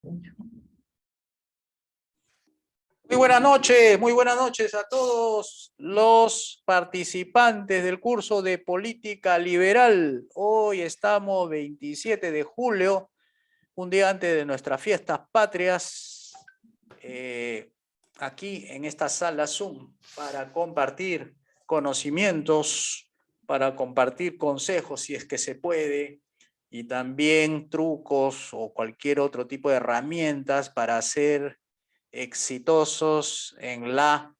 Muy buenas noches a todos los participantes del curso de Política Liberal. Hoy estamos 27 de julio, un día antes de nuestras fiestas patrias, aquí en esta sala Zoom, para compartir conocimientos, para compartir consejos si es que se puede, y también trucos o cualquier otro tipo de herramientas para ser exitosos en la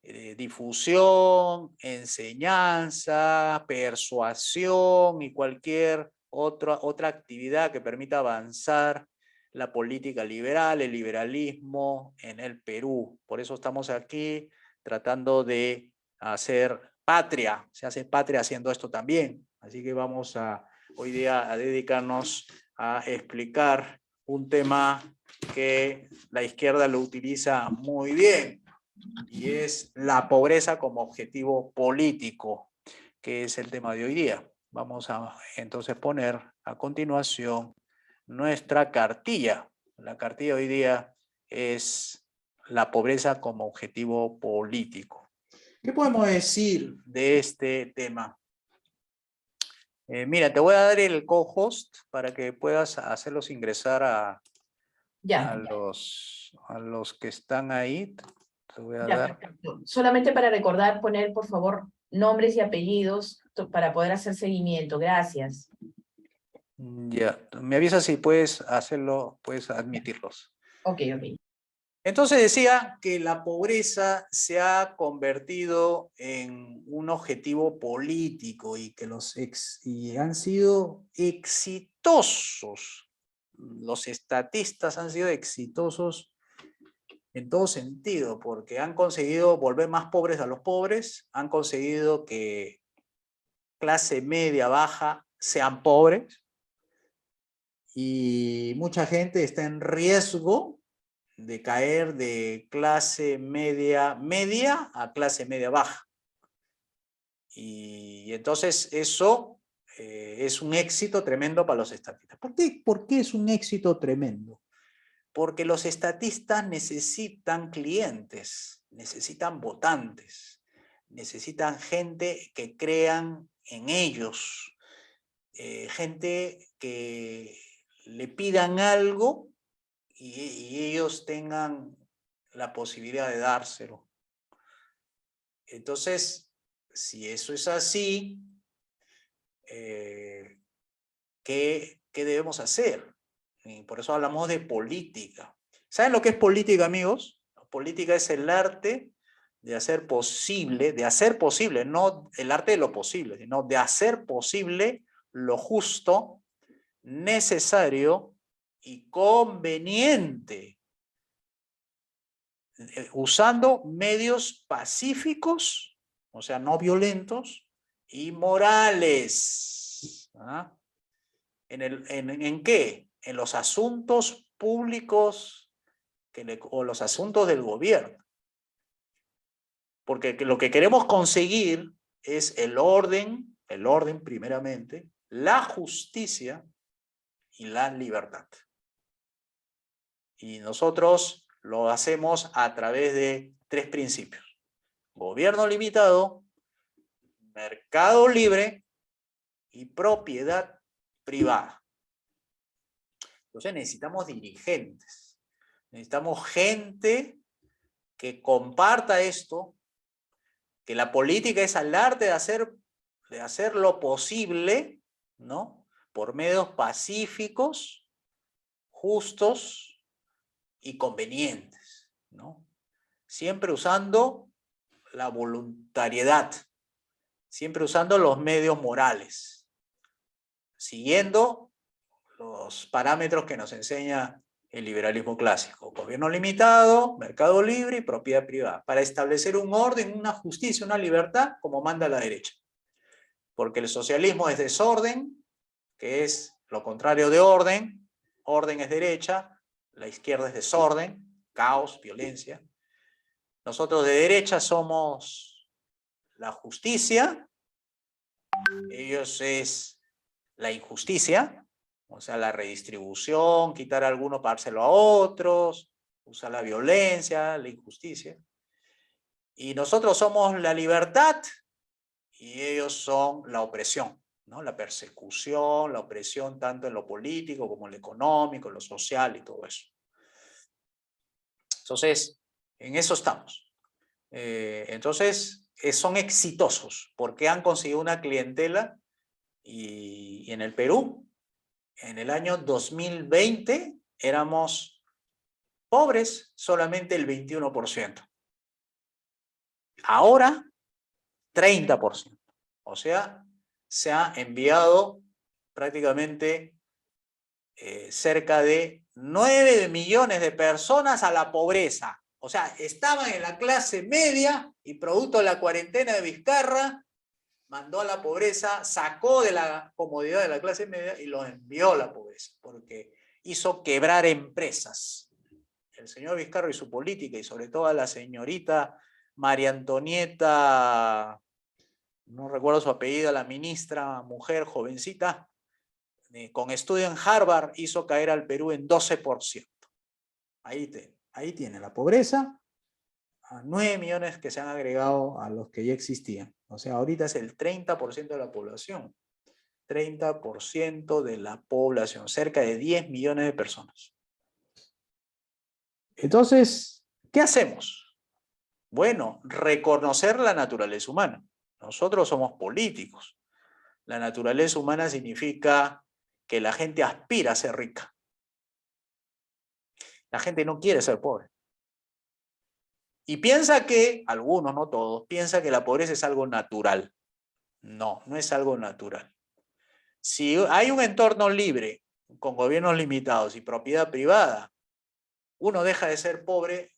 difusión, enseñanza, persuasión y cualquier otra actividad que permita avanzar la política liberal, el liberalismo en el Perú. Por eso estamos aquí tratando de hacer patria. Se hace patria haciendo esto también. Así que vamos hoy día a dedicarnos a explicar un tema que la izquierda lo utiliza muy bien, y es la pobreza como objetivo político, que es el tema de hoy día. Vamos a entonces poner a continuación nuestra cartilla. La cartilla hoy día es la pobreza como objetivo político. ¿Qué podemos decir de este tema? Mira, te voy a dar el co-host para que puedas hacerlos ingresar a los que están ahí. Te voy a dar. Perfecto. Solamente para recordar, poner por favor nombres y apellidos para poder hacer seguimiento. Gracias. Ya, me avisas si puedes hacerlo, puedes admitirlos. Ok. Entonces decía que la pobreza se ha convertido en un objetivo político y que han sido exitosos. Los estatistas han sido exitosos en todo sentido, porque han conseguido volver más pobres a los pobres, han conseguido que clase media, baja sean pobres, y mucha gente está en riesgo de caer de clase media a clase media baja. Y entonces eso es un éxito tremendo para los estatistas. ¿Por qué es un éxito tremendo? Porque los estatistas necesitan clientes, necesitan votantes, necesitan gente que crean en ellos, gente que le pidan algo y ellos tengan la posibilidad de dárselo. Entonces, si eso es así, ¿qué debemos hacer? Y por eso hablamos de política. ¿Saben lo que es política, amigos? Política es el arte de hacer posible, no el arte de lo posible, sino de hacer posible lo justo, necesario y conveniente, usando medios pacíficos, o sea, no violentos, y morales. ¿Ah? ¿En qué? En los asuntos públicos o los asuntos del gobierno. Porque lo que queremos conseguir es el orden primeramente, la justicia y la libertad. Y nosotros lo hacemos a través de 3 principios: gobierno limitado, mercado libre y propiedad privada. Entonces necesitamos dirigentes, necesitamos gente que comparta esto, que la política es el arte de hacer lo posible, ¿no? Por medios pacíficos, justos y convenientes, ¿no? Siempre usando la voluntariedad, siempre usando los medios morales, siguiendo los parámetros que nos enseña el liberalismo clásico: gobierno limitado, mercado libre y propiedad privada, para establecer un orden, una justicia, una libertad, como manda la derecha. Porque el socialismo es desorden, que es lo contrario de orden. Orden es derecha, la izquierda es desorden, caos, violencia. Nosotros de derecha somos la justicia, ellos es la injusticia, O sea, la redistribución, quitar a algunos para dárselo a otros, usar la violencia, la injusticia. Y nosotros somos la libertad y ellos son la opresión, ¿no? La persecución, la opresión tanto en lo político como en lo económico, en lo social y todo eso. Entonces, en eso estamos. Entonces, son exitosos porque han conseguido una clientela y en el Perú, en el año 2020, éramos pobres solamente el 21%. Ahora, 30%. O sea, se ha enviado prácticamente cerca de 9 millones de personas a la pobreza. O sea, estaban en la clase media y producto de la cuarentena de Vizcarra, mandó a la pobreza, sacó de la comodidad de la clase media y los envió a la pobreza, porque hizo quebrar empresas. El señor Vizcarra y su política, y sobre todo a la señorita María Antonieta, no recuerdo su apellido, la ministra, mujer, jovencita, con estudio en Harvard, hizo caer al Perú en 12%. Ahí tiene la pobreza, a 9 millones que se han agregado a los que ya existían. O sea, ahorita es el 30% de la población. 30% de la población, cerca de 10 millones de personas. Entonces, ¿qué hacemos? Bueno, reconocer la naturaleza humana. Nosotros somos políticos. La naturaleza humana significa que la gente aspira a ser rica. La gente no quiere ser pobre. Y piensa que, algunos, no todos, piensa que la pobreza es algo natural. No, no es algo natural. Si hay un entorno libre, con gobiernos limitados y propiedad privada, uno deja de ser pobre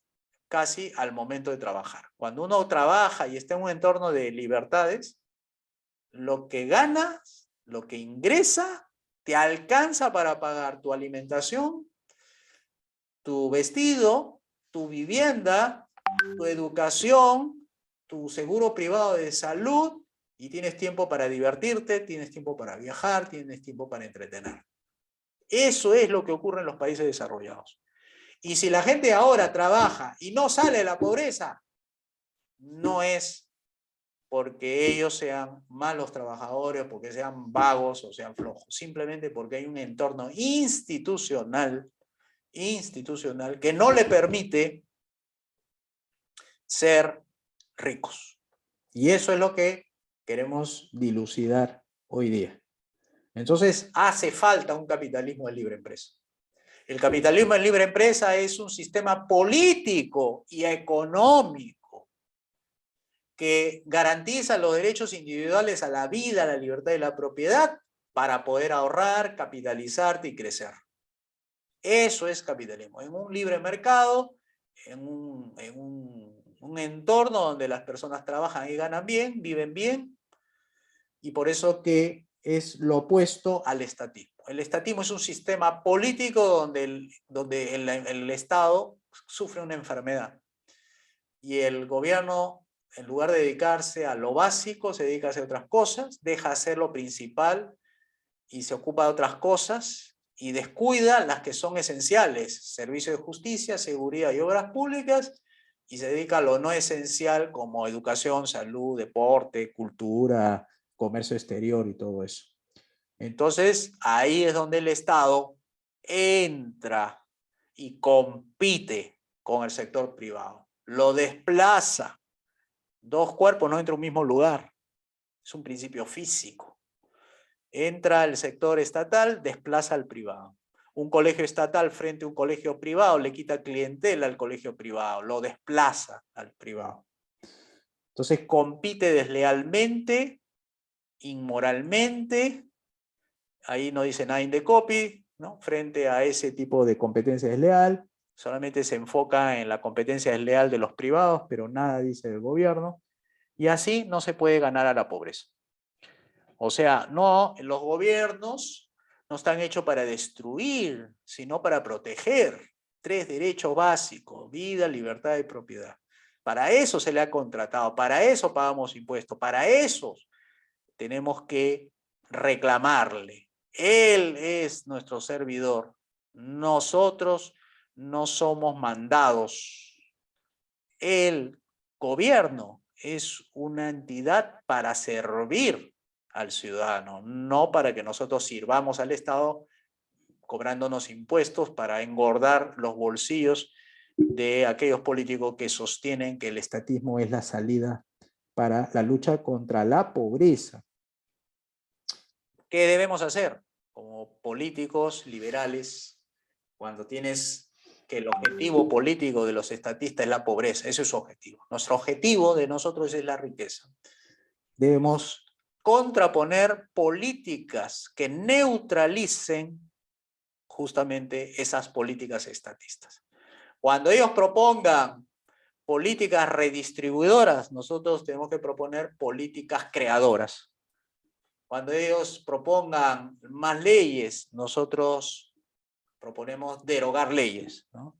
casi al momento de trabajar. Cuando uno trabaja y está en un entorno de libertades, lo que ganas, lo que ingresa, te alcanza para pagar tu alimentación, tu vestido, tu vivienda, tu educación, tu seguro privado de salud, y tienes tiempo para divertirte, tienes tiempo para viajar, tienes tiempo para entretener. Eso es lo que ocurre en los países desarrollados. Y si la gente ahora trabaja y no sale de la pobreza, no es porque ellos sean malos trabajadores, porque sean vagos o sean flojos, simplemente porque hay un entorno institucional que no le permite ser ricos. Y eso es lo que queremos dilucidar hoy día. Entonces, hace falta un capitalismo de libre empresa. El capitalismo de libre empresa es un sistema político y económico que garantiza los derechos individuales a la vida, a la libertad y la propiedad para poder ahorrar, capitalizarte y crecer. Eso es capitalismo. En un libre mercado, en un entorno donde las personas trabajan y ganan bien, viven bien, y por eso que es lo opuesto al estatismo. El estatismo es un sistema político donde el Estado sufre una enfermedad y el gobierno, en lugar de dedicarse a lo básico, se dedica a hacer otras cosas, deja de hacer lo principal y se ocupa de otras cosas y descuida las que son esenciales, servicios de justicia, seguridad y obras públicas, y se dedica a lo no esencial como educación, salud, deporte, cultura, comercio exterior y todo eso. Entonces, ahí es donde el Estado entra y compite con el sector privado. Lo desplaza. Dos cuerpos no entran en un mismo lugar. Es un principio físico. Entra el sector estatal, desplaza al privado. Un colegio estatal frente a un colegio privado le quita clientela al colegio privado, lo desplaza al privado. Entonces compite deslealmente, inmoralmente, ahí no dice nada de copy, ¿no? Frente a ese tipo de competencia desleal, solamente se enfoca en la competencia desleal de los privados, pero nada dice del gobierno, y así no se puede ganar a la pobreza. O sea, no, los gobiernos no están hechos para destruir, sino para proteger 3 derechos básicos: vida, libertad y propiedad. Para eso se le ha contratado, para eso pagamos impuestos, para eso tenemos que reclamarle. Él es nuestro servidor. Nosotros no somos mandados. El gobierno es una entidad para servir al ciudadano, no para que nosotros sirvamos al Estado cobrándonos impuestos para engordar los bolsillos de aquellos políticos que sostienen que el estatismo es la salida para la lucha contra la pobreza. ¿Qué debemos hacer como políticos liberales cuando tienes que el objetivo político de los estatistas es la pobreza? Ese es su objetivo. Nuestro objetivo de nosotros es la riqueza. Debemos contraponer políticas que neutralicen justamente esas políticas estatistas. Cuando ellos propongan políticas redistribuidoras, nosotros tenemos que proponer políticas creadoras. Cuando ellos propongan más leyes, nosotros proponemos derogar leyes, ¿no?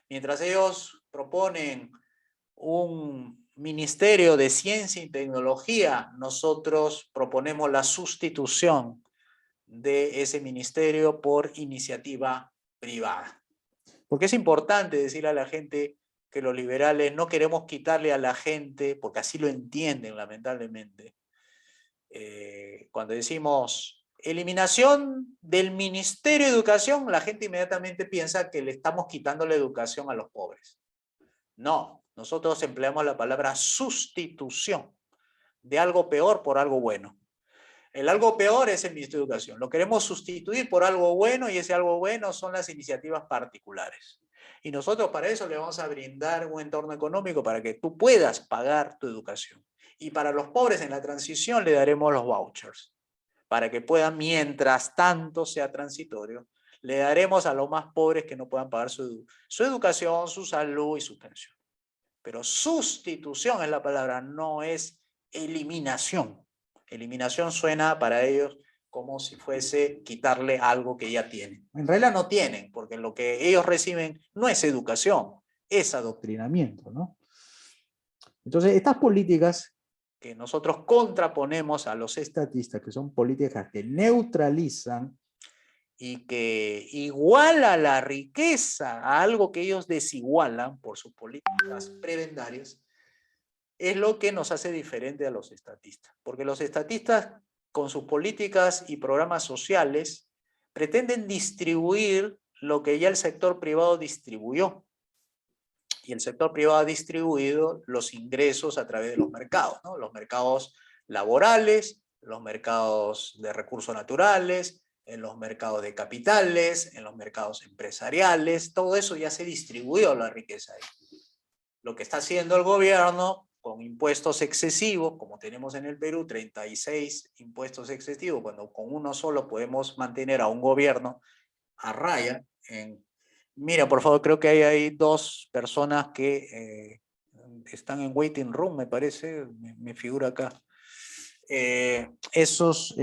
Mientras ellos proponen un ministerio de ciencia y tecnología, nosotros proponemos la sustitución de ese ministerio por iniciativa privada. Porque es importante decirle a la gente que los liberales no queremos quitarle a la gente, porque así lo entienden lamentablemente. Cuando decimos eliminación del Ministerio de Educación, la gente inmediatamente piensa que le estamos quitando la educación a los pobres. No, nosotros empleamos la palabra sustitución de algo peor por algo bueno. El algo peor es el Ministerio de Educación. Lo queremos sustituir por algo bueno y ese algo bueno son las iniciativas particulares. Y nosotros para eso le vamos a brindar un entorno económico para que tú puedas pagar tu educación. Y para los pobres en la transición le daremos los vouchers para que puedan, mientras tanto sea transitorio, le daremos a los más pobres que no puedan pagar su educación, su salud y su pensión. Pero sustitución es la palabra, no es eliminación. Eliminación suena para ellos como si fuese quitarle algo que ya tienen. En realidad no tienen, porque lo que ellos reciben no es educación, es adoctrinamiento, ¿no? Entonces, estas políticas que nosotros contraponemos a los estatistas, que son políticas que neutralizan y que iguala la riqueza a algo que ellos desigualan por sus políticas prebendarias, es lo que nos hace diferente a los estatistas. Porque los estatistas, con sus políticas y programas sociales, pretenden distribuir lo que ya el sector privado distribuyó. Y el sector privado ha distribuido los ingresos a través de los mercados, ¿no? Los mercados laborales, los mercados de recursos naturales, en los mercados de capitales, en los mercados empresariales, todo eso ya se distribuyó la riqueza ahí. Lo que está haciendo el gobierno con impuestos excesivos, como tenemos en el Perú, 36 impuestos excesivos, cuando con uno solo podemos mantener a un gobierno a raya. Mira, por favor, creo que hay ahí dos personas que están en waiting room, me parece, me figura acá. Esos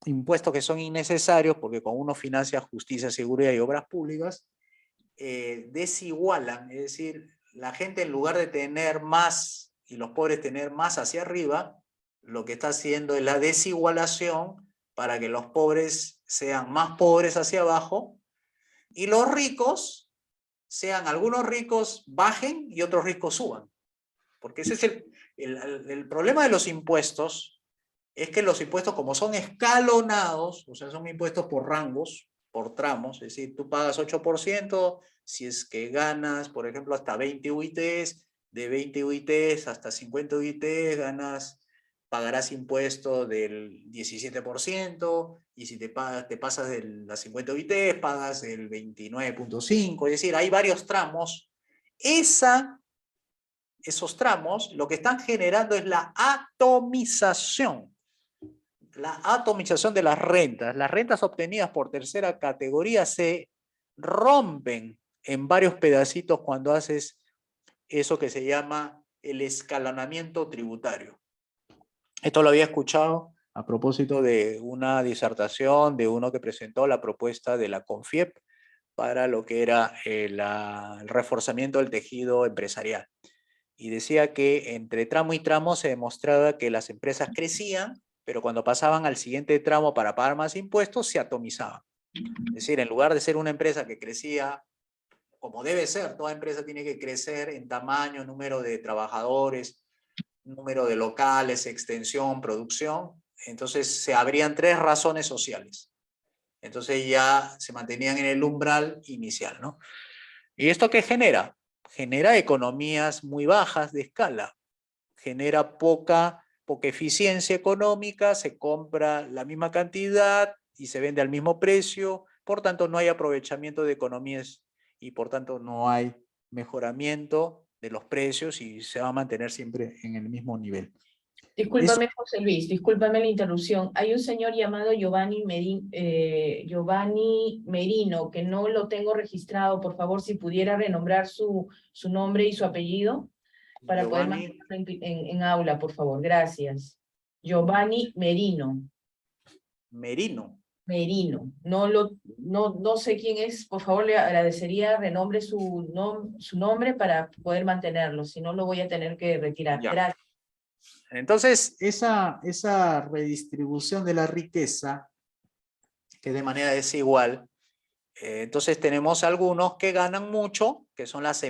impuestos que son innecesarios, porque con uno financia justicia, seguridad y obras públicas, desigualan, es decir, la gente en lugar de tener más y los pobres tener más hacia arriba, lo que está haciendo es la desigualación para que los pobres sean más pobres hacia abajo y los ricos sean, algunos ricos bajen y otros ricos suban. Porque ese es el problema de los impuestos, es que los impuestos como son escalonados, o sea, son impuestos por rangos, por tramos, es decir, tú pagas 8% si es que ganas, por ejemplo, hasta 20 UITs, de 20 UITs hasta 50 UITs pagarás impuesto del 17%, y si te pasas de las 50 UITs, pagas el 29.5%, es decir, hay varios tramos. Esos tramos lo que están generando es la atomización de las rentas. Las rentas obtenidas por tercera categoría se rompen en varios pedacitos cuando haces eso que se llama el escalonamiento tributario. Esto lo había escuchado a propósito de una disertación de uno que presentó la propuesta de la CONFIEP para lo que era el reforzamiento del tejido empresarial. Y decía que entre tramo y tramo se demostraba que las empresas crecían pero cuando pasaban al siguiente tramo para pagar más impuestos, se atomizaban. Es decir, en lugar de ser una empresa que crecía como debe ser, toda empresa tiene que crecer en tamaño, número de trabajadores, número de locales, extensión, producción. Entonces se abrían 3 razones sociales. Entonces ya se mantenían en el umbral inicial, ¿no? ¿Y esto qué genera? Genera economías muy bajas de escala, genera poca eficiencia económica, se compra la misma cantidad y se vende al mismo precio, por tanto no hay aprovechamiento de economías y por tanto no hay mejoramiento de los precios y se va a mantener siempre en el mismo nivel. Eso, Discúlpame, José Luis, discúlpame la interrupción. Hay un señor llamado Giovanni Merino, que no lo tengo registrado. Por favor, si pudiera renombrar su nombre y su apellido para poder Giovanni mantenerlo en aula, por favor. Gracias. Giovanni Merino. Merino. Merino. No sé quién es. Por favor, le agradecería renombre su nombre para poder mantenerlo. Si no, lo voy a tener que retirar. Ya. Gracias. Entonces, esa redistribución de la riqueza, que es de manera desigual, entonces tenemos algunos que ganan mucho, que son las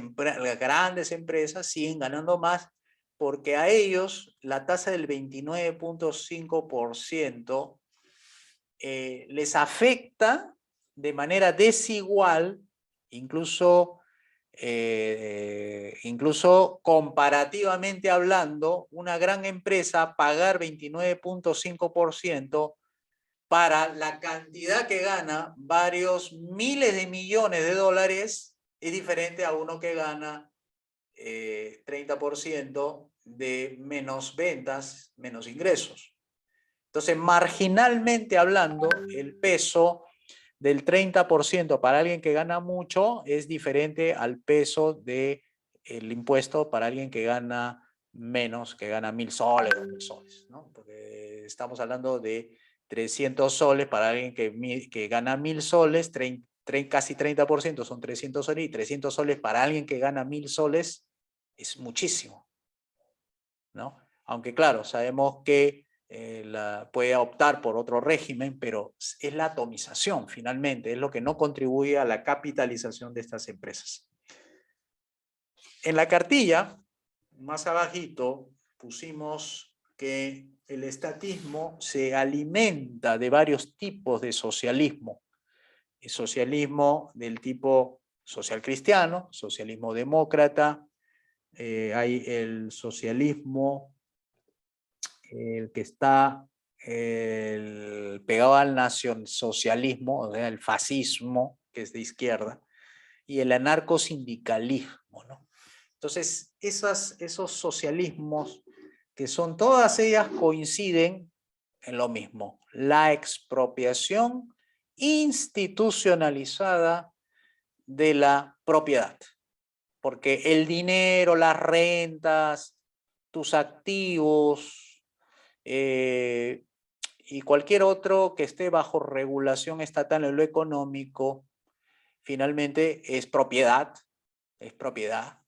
grandes empresas, siguen ganando más, porque a ellos la tasa del 29.5% les afecta de manera desigual, incluso comparativamente hablando, una gran empresa pagar 29.5% para la cantidad que gana, varios miles de millones de dólares, es diferente a uno que gana 30% de menos ventas, menos ingresos. Entonces, marginalmente hablando, el peso del 30% para alguien que gana mucho es diferente al peso del impuesto para alguien que gana menos, que gana 1.000 soles, 2.000 soles, ¿no? Porque estamos hablando de 300 soles para alguien que gana 1.000 soles, casi 30% son 300 soles, y 300 soles para alguien que gana 1.000 soles es muchísimo, ¿no? Aunque claro, sabemos que puede optar por otro régimen, pero es la atomización finalmente, es lo que no contribuye a la capitalización de estas empresas. En la cartilla, más abajito, pusimos que el estatismo se alimenta de varios tipos de socialismo. El socialismo del tipo social cristiano, socialismo demócrata, hay el socialismo el que está pegado al nacionalsocialismo, o sea, el fascismo, que es de izquierda, y el anarcosindicalismo, ¿no? Entonces, esos socialismos, que son todas ellas coinciden en lo mismo, la expropiación institucionalizada de la propiedad, porque el dinero, las rentas, tus activos, y cualquier otro que esté bajo regulación estatal en lo económico, finalmente es propiedad, es propiedad.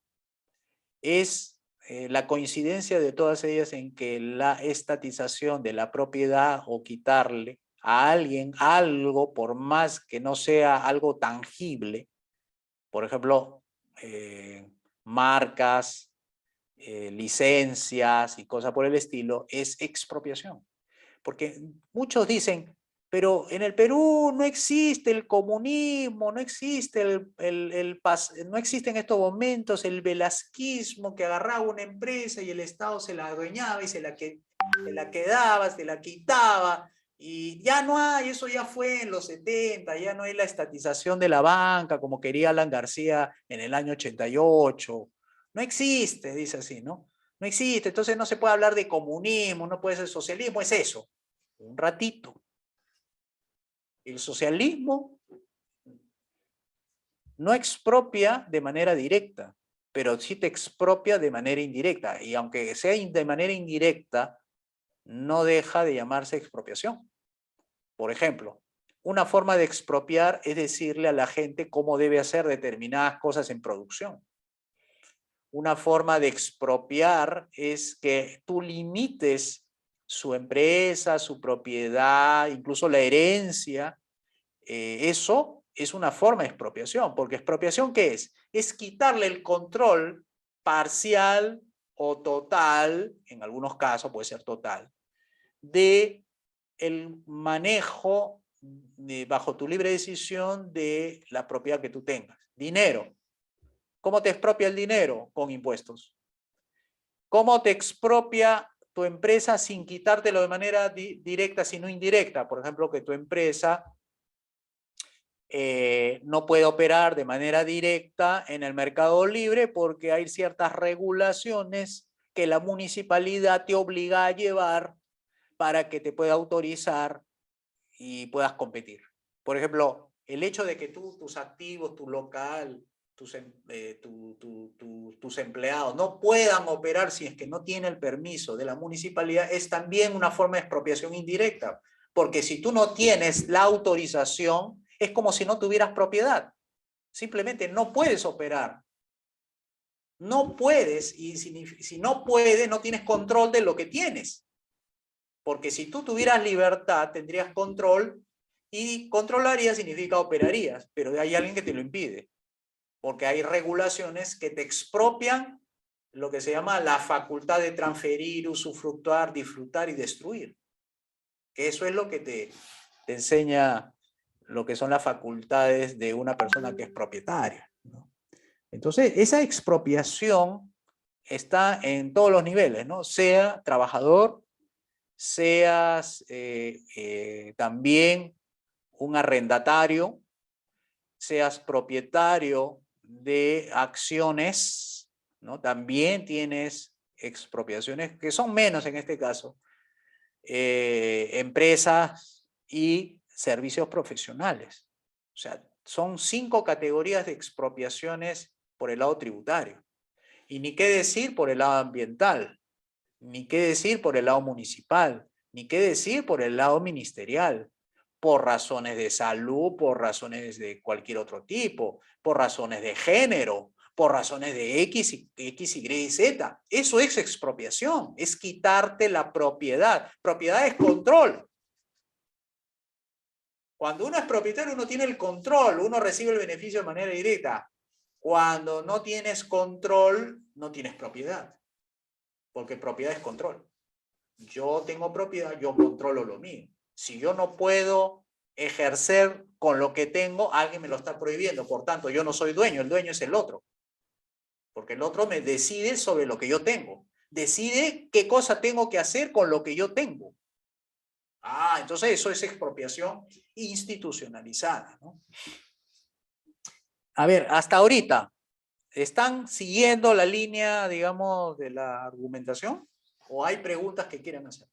Es la coincidencia de todas ellas en que la estatización de la propiedad o quitarle a alguien algo, por más que no sea algo tangible, por ejemplo, marcas, licencias y cosas por el estilo, es expropiación. Porque muchos dicen, pero en el Perú no existe el comunismo, no existe no existe en estos momentos el velasquismo que agarraba una empresa y el Estado se la adueñaba y se la quedaba, se la quitaba. Y ya no hay, eso ya fue en los 70, ya no hay la estatización de la banca como quería Alan García en el año 88. No existe, dice así, ¿no? No existe, entonces no se puede hablar de comunismo, no puede ser socialismo, es eso, un ratito. El socialismo no expropia de manera directa, pero sí te expropia de manera indirecta, y aunque sea de manera indirecta, no deja de llamarse expropiación. Por ejemplo, una forma de expropiar es decirle a la gente cómo debe hacer determinadas cosas en producción. Una forma de expropiar es que tú limites su empresa, su propiedad, incluso la herencia, eso es una forma de expropiación, porque expropiación, ¿qué es? Es quitarle el control parcial o total, en algunos casos puede ser total, de el manejo bajo tu libre decisión de la propiedad que tú tengas. Dinero. ¿Cómo te expropia el dinero? Con impuestos. ¿Cómo te expropia tu empresa sin quitártelo de manera directa, sino indirecta? Por ejemplo, que tu empresa no puede operar de manera directa en el mercado libre porque hay ciertas regulaciones que la municipalidad te obliga a llevar para que te pueda autorizar y puedas competir. Por ejemplo, el hecho de que tú, tus activos, tu local, tus empleados no puedan operar si es que no tiene el permiso de la municipalidad es también una forma de expropiación indirecta, porque si tú no tienes la autorización, es como si no tuvieras propiedad. Simplemente no puedes operar. No puedes, y si no puedes, no tienes control de lo que tienes. Porque si tú tuvieras libertad, tendrías control, y controlaría significa operarías, pero hay alguien que te lo impide. Porque hay regulaciones que te expropian lo que se llama la facultad de transferir, usufructuar, disfrutar y destruir. Eso es lo que te enseña lo que son las facultades de una persona que es propietaria, ¿no? Entonces, esa expropiación está en todos los niveles, ¿no? Sea trabajador, seas también un arrendatario, seas propietario de acciones, ¿no? También tienes expropiaciones que son menos en este caso, empresas y servicios profesionales. O sea, son 5 categorías de expropiaciones por el lado tributario. Y ni qué decir por el lado ambiental, ni qué decir por el lado municipal, ni qué decir por el lado ministerial, por razones de salud, por razones de cualquier otro tipo, por razones de género, por razones de X, Y y Z. Eso es expropiación, es quitarte la propiedad. Propiedad es control. Cuando uno es propietario, uno tiene el control, uno recibe el beneficio de manera directa. Cuando no tienes control, no tienes propiedad, porque propiedad es control. Yo tengo propiedad, yo controlo lo mío. Si yo no puedo ejercer con lo que tengo, alguien me lo está prohibiendo. Por tanto, yo no soy dueño, el dueño es el otro. Porque el otro me decide sobre lo que yo tengo. Decide qué cosa tengo que hacer con lo que yo tengo. Ah, entonces eso es expropiación institucionalizada, ¿no? A ver, hasta ahorita, ¿están siguiendo la línea, digamos, de la argumentación? ¿O hay preguntas que quieran hacer?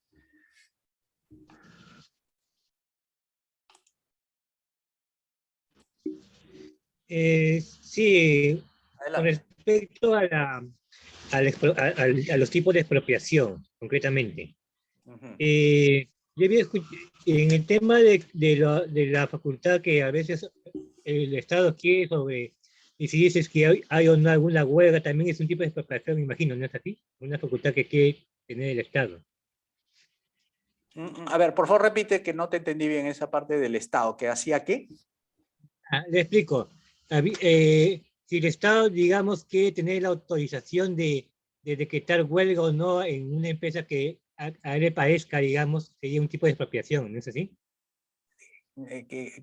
Sí, con Adelante. respecto a los tipos de expropiación, concretamente. Uh-huh. Yo había en el tema de la facultad que a veces el Estado quiere sobre, y si dices que hay o no alguna huelga, también es un tipo de expropiación, me imagino, ¿no es así? Una facultad que quiere tener el Estado. A ver, por favor repite que no te entendí bien esa parte del Estado. ¿Que hacía qué? Le explico. Si el Estado, digamos, quiere tener la autorización de decretar huelga o no en una empresa que a él le parezca, digamos, sería un tipo de expropiación, ¿no es así?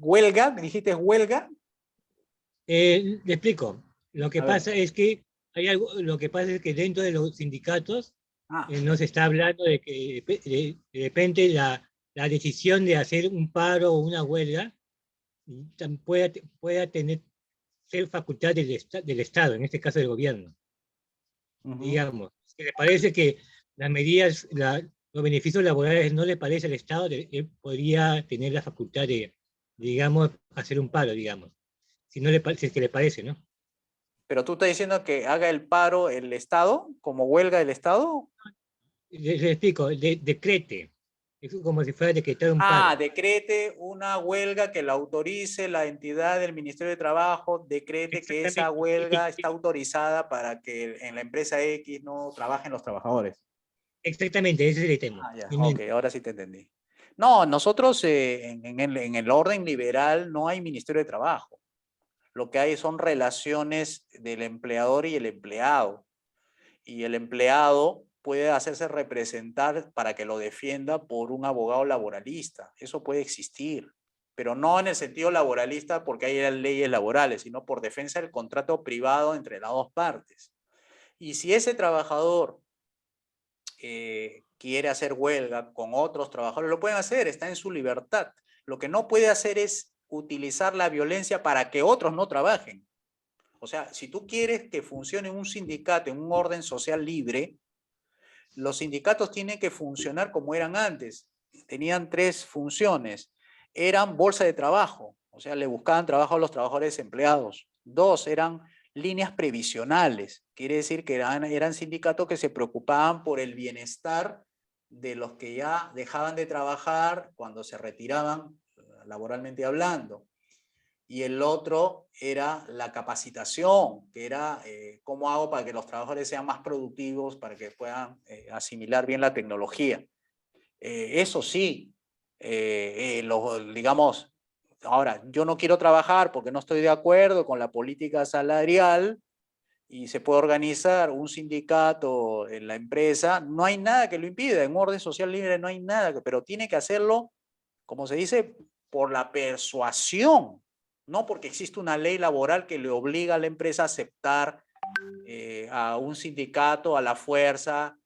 ¿Huelga? ¿Dijiste huelga? Le explico. Lo que A ver. pasa es que lo que pasa es que dentro de los sindicatos Ah, no se está hablando de que de repente la decisión de hacer un paro o una huelga pueda tener ser facultad del Estado, en este caso del gobierno. Digamos, si le parece que las medidas, los beneficios laborales no le parece al Estado, él podría tener la facultad de, digamos, hacer un paro, digamos. Si no le si es que le parece, ¿no? pero tú estás diciendo que haga el paro el Estado, como huelga del Estado. Le explico, decrete. Es como si fuera decretar un Ah, paro. decrete una huelga que la autorice la entidad del Ministerio de Trabajo, decrete que esa Exactamente. huelga está autorizada para que en la empresa X no trabajen los trabajadores. Exactamente, ese es el tema. Ah, ya, Y no ok, ahora sí te entendí. No, nosotros en el orden liberal no hay Ministerio de Trabajo. Lo que hay son relaciones del empleador y el empleado. Y el empleado puede hacerse representar para que lo defienda por un abogado laboralista. Eso puede existir, pero no en el sentido laboralista porque hay leyes laborales, sino por defensa del contrato privado entre las dos partes. Y si ese trabajador quiere hacer huelga con otros trabajadores, lo pueden hacer, está en su libertad. Lo que no puede hacer es utilizar la violencia para que otros no trabajen. O sea, si tú quieres que funcione un sindicato en un orden social libre, los sindicatos tienen que funcionar como eran antes. Tenían 3 funciones. Eran bolsa de trabajo, o sea, le buscaban trabajo a los trabajadores desempleados. 2, eran líneas previsionales. Quiere decir que eran sindicatos que se preocupaban por el bienestar de los que ya dejaban de trabajar cuando se retiraban, laboralmente hablando. Y el otro era la capacitación, que era cómo hago para que los trabajadores sean más productivos, para que puedan asimilar bien la tecnología. Eso sí, digamos, ahora, yo no quiero trabajar porque no estoy de acuerdo con la política salarial y se puede organizar un sindicato en la empresa, no hay nada que lo impida, en orden social libre no hay nada, pero tiene que hacerlo, como se dice, por la persuasión, no porque existe una ley laboral que le obliga a la empresa a aceptar a un sindicato a la fuerza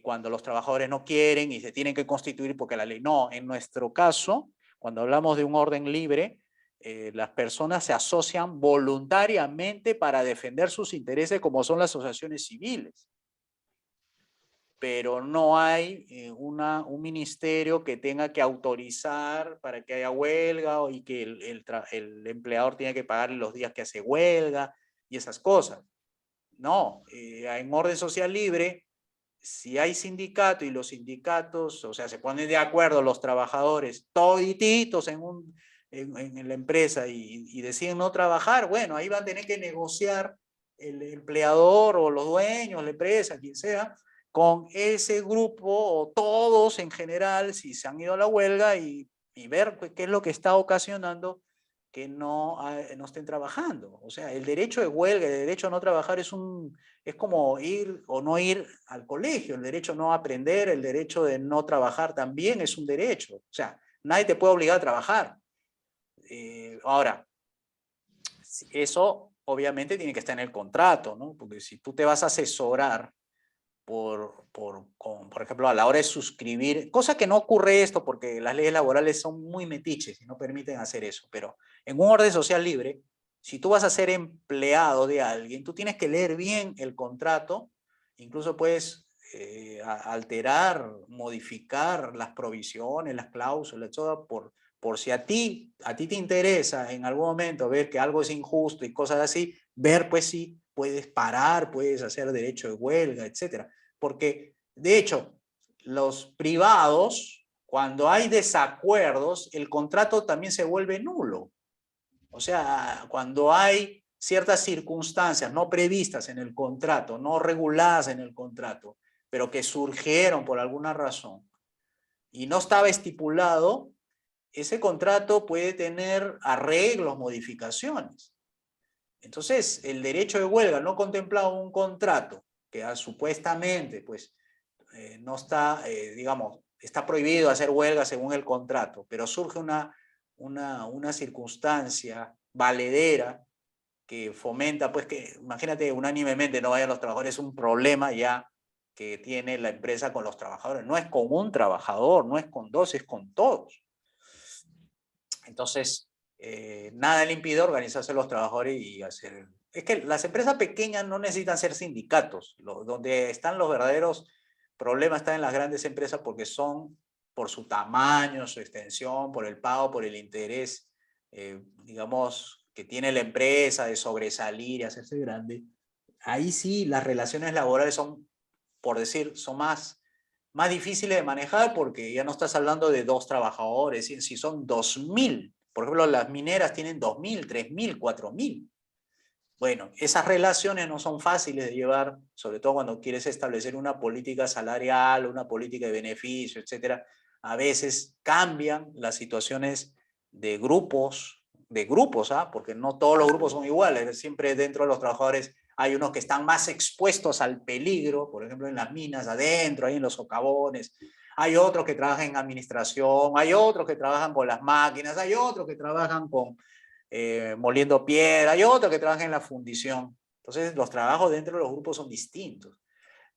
cuando los trabajadores no quieren y se tienen que constituir porque la ley. No, en nuestro caso, cuando hablamos de un orden libre, las personas se asocian voluntariamente para defender sus intereses como son las asociaciones civiles. Pero no hay un ministerio que tenga que autorizar para que haya huelga y que el empleador tiene que pagarle los días que hace huelga y esas cosas. No, en orden social libre, si hay sindicato y los sindicatos, o sea, se ponen de acuerdo los trabajadores, todititos en la empresa y deciden no trabajar, bueno, ahí van a tener que negociar el empleador o los dueños, la empresa, quien sea, con ese grupo o todos en general, si se han ido a la huelga y ver qué es lo que está ocasionando que no estén trabajando. O sea, el derecho de huelga, el derecho a no trabajar es como ir o no ir al colegio, el derecho a no aprender, el derecho de no trabajar también es un derecho. O sea, nadie te puede obligar a trabajar. Ahora, eso obviamente tiene que estar en el contrato, ¿no? Porque si tú te vas a asesorar por ejemplo, a la hora de suscribir, cosa que no ocurre esto porque las leyes laborales son muy metiches y no permiten hacer eso, pero en un orden social libre, si tú vas a ser empleado de alguien, tú tienes que leer bien el contrato, incluso puedes alterar, modificar las provisiones, las cláusulas, todo por si a ti te interesa en algún momento ver que algo es injusto y cosas así, ver pues si puedes parar, puedes hacer derecho de huelga, etcétera. Porque, de hecho, los privados, cuando hay desacuerdos, el contrato también se vuelve nulo. O sea, cuando hay ciertas circunstancias no previstas en el contrato, no reguladas en el contrato, pero que surgieron por alguna razón y no estaba estipulado, ese contrato puede tener arreglos, modificaciones. Entonces, el derecho de huelga no contemplado en un contrato que supuestamente pues, no está, digamos, está prohibido hacer huelga según el contrato, pero surge una circunstancia valedera que fomenta, pues que, imagínate, unánimemente no vayan los trabajadores, es un problema ya que tiene la empresa con los trabajadores. No es con un trabajador, no es con dos, es con todos. Entonces, nada le impide organizarse los trabajadores y hacer... Es que las empresas pequeñas no necesitan ser sindicatos. Donde están los verdaderos problemas están en las grandes empresas porque son por su tamaño, su extensión, por el pago, por el interés, digamos, que tiene la empresa de sobresalir y hacerse grande. Ahí sí las relaciones laborales son, por decir, son más difíciles de manejar porque ya no estás hablando de 2 trabajadores, si son 2000. Por ejemplo, las mineras tienen 2000, 3000, 4000. Bueno, esas relaciones no son fáciles de llevar, sobre todo cuando quieres establecer una política salarial, una política de beneficio, etcétera. A veces cambian las situaciones de grupos, ¿ah? Porque no todos los grupos son iguales. Siempre dentro de los trabajadores hay unos que están más expuestos al peligro, por ejemplo en las minas adentro, ahí en los socavones. Hay otros que trabajan en administración, hay otros que trabajan con las máquinas, hay otros que trabajan con moliendo piedra, hay otros que trabajan en la fundición. Entonces, los trabajos dentro de los grupos son distintos.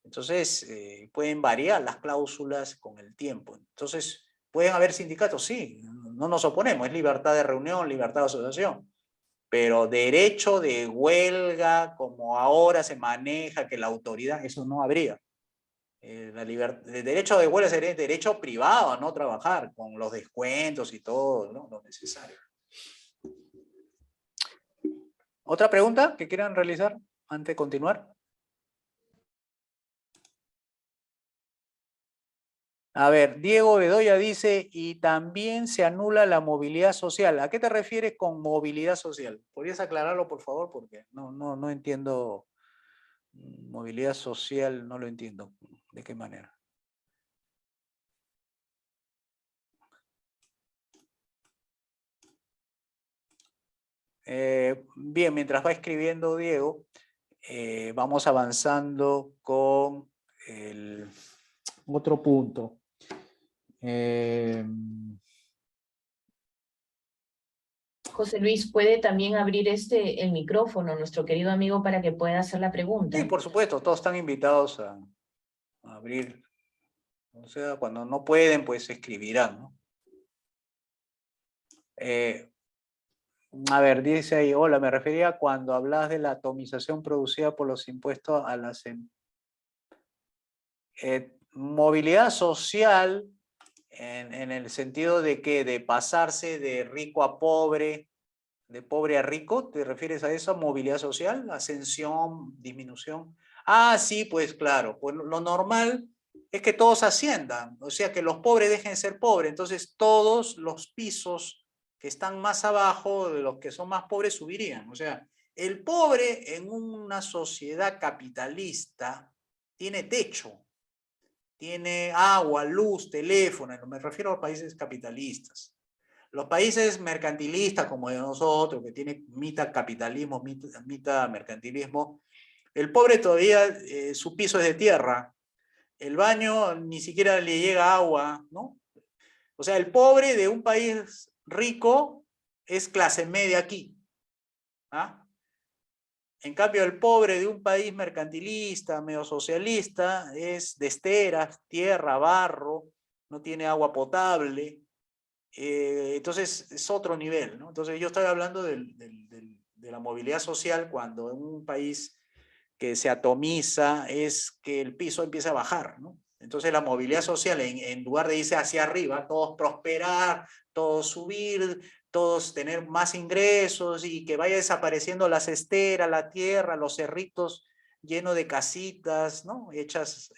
Entonces, pueden variar las cláusulas con el tiempo. Entonces, ¿pueden haber sindicatos? Sí, no nos oponemos, es libertad de reunión, libertad de asociación. Pero derecho de huelga, como ahora se maneja, que la autoridad, eso no habría. El derecho de huelga sería derecho privado a no trabajar, con los descuentos y todo, ¿no? Lo necesario. ¿Otra pregunta que quieran realizar antes de continuar? A ver, Diego Bedoya dice, y también se anula la movilidad social. ¿A qué te refieres con movilidad social? ¿Podrías aclararlo, por favor? Porque no entiendo. Movilidad social, no lo entiendo. ¿De qué manera? Bien, mientras va escribiendo Diego, vamos avanzando con el otro punto. José Luis, ¿puede también abrir el micrófono, nuestro querido amigo, para que pueda hacer la pregunta? Sí, por supuesto, todos están invitados a abrir. O sea, cuando no pueden, pues escribirán, ¿no? A ver, dice ahí, hola, me refería cuando hablas de la atomización producida por los impuestos a las movilidad social, en el sentido de que de pasarse de rico a pobre, de pobre a rico, ¿te refieres a eso? ¿Movilidad social? ¿Ascensión? ¿Disminución? Ah, sí, pues claro, pues lo normal es que todos asciendan, o sea, que los pobres dejen de ser pobres, entonces todos los pisos que están más abajo de los que son más pobres subirían, o sea, el pobre en una sociedad capitalista tiene techo, tiene agua, luz, teléfono, me refiero a los países capitalistas. Los países mercantilistas como de nosotros, que tienen mitad capitalismo, mitad mercantilismo, el pobre todavía su piso es de tierra, el baño ni siquiera le llega agua, ¿no? O sea, el pobre de un país rico es clase media aquí. ¿Ah? En cambio, el pobre de un país mercantilista, medio socialista, es de esteras, tierra, barro, no tiene agua potable. Entonces, es otro nivel, ¿no? Entonces, yo estoy hablando de la movilidad social cuando en un país que se atomiza es que el piso empieza a bajar, ¿no? Entonces, la movilidad social, en lugar de irse hacia arriba, todos prosperar, todos subir, todos tener más ingresos y que vaya desapareciendo las esteras, la tierra, los cerritos llenos de casitas, ¿no? Hechas,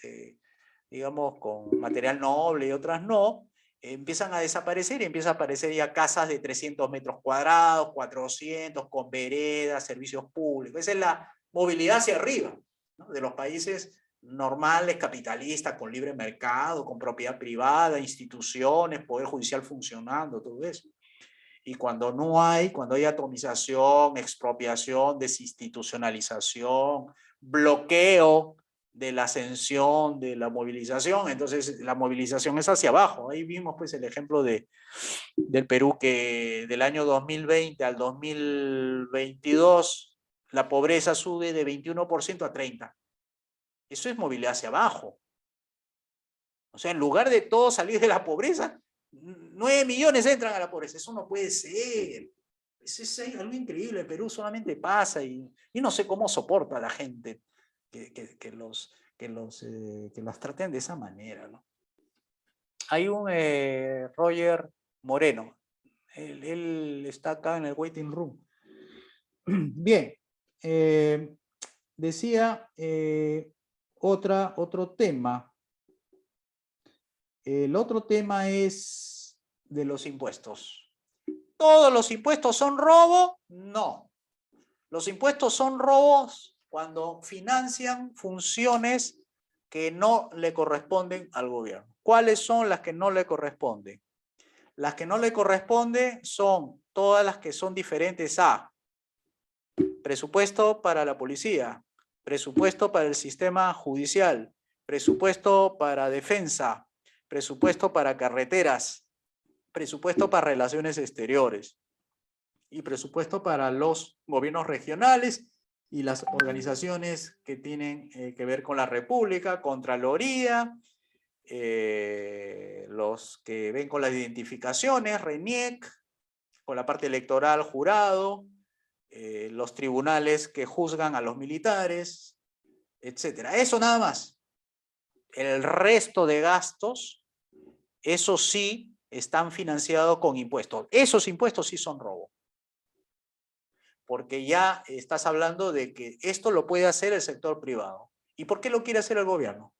digamos, con material noble y otras no, empiezan a desaparecer y empiezan a aparecer ya casas de 300 metros cuadrados, 400, con veredas, servicios públicos. Esa es la movilidad hacia arriba, ¿no? De los países normales, capitalistas, con libre mercado, con propiedad privada, instituciones, poder judicial funcionando, todo eso. Y cuando no hay, cuando hay atomización, expropiación, desinstitucionalización, bloqueo de la ascensión, de la movilización, entonces la movilización es hacia abajo. Ahí vimos pues el ejemplo del Perú, que del año 2020 al 2022 la pobreza sube de 21% a 30%. Eso es movilidad hacia abajo. O sea, en lugar de todos salir de la pobreza, 9 millones entran a la pobreza. Eso no puede ser. Es algo increíble. El Perú solamente pasa y no sé cómo soporta a la gente que las traten de esa manera, ¿no? Hay un Roger Moreno. Él está acá en el waiting room. Bien. Decía otro tema. El otro tema es de los impuestos. ¿Todos los impuestos son robo? No. Los impuestos son robos cuando financian funciones que no le corresponden al gobierno. ¿Cuáles son las que no le corresponden? Las que no le corresponden son todas las que son diferentes a presupuesto para la policía, presupuesto para el sistema judicial, presupuesto para defensa, presupuesto para carreteras, presupuesto para relaciones exteriores y presupuesto para los gobiernos regionales y las organizaciones que tienen que ver con la República, Contraloría, los que ven con las identificaciones, RENIEC, con la parte electoral, jurado, los tribunales que juzgan a los militares, etcétera. Eso nada más. El resto de gastos, eso sí, están financiados con impuestos. Esos impuestos sí son robo. Porque ya estás hablando de que esto lo puede hacer el sector privado. ¿Y por qué lo quiere hacer el gobierno?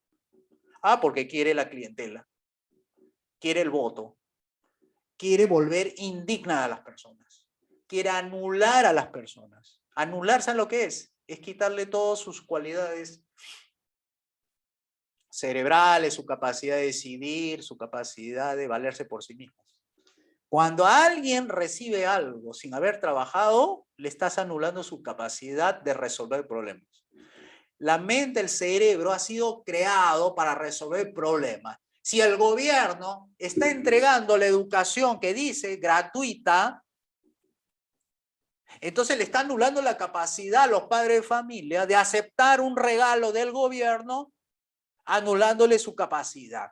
Ah, porque quiere la clientela, quiere el voto, quiere volver indigna a las personas, quiere anular a las personas. Anular, ¿saben lo que es? Es quitarle todas sus cualidades cerebrales, su capacidad de decidir, su capacidad de valerse por sí mismos. Cuando alguien recibe algo sin haber trabajado, le estás anulando su capacidad de resolver problemas. La mente, el cerebro ha sido creado para resolver problemas. Si el gobierno está entregando la educación que dice gratuita, entonces le está anulando la capacidad a los padres de familia de aceptar un regalo del gobierno, anulándole su capacidad.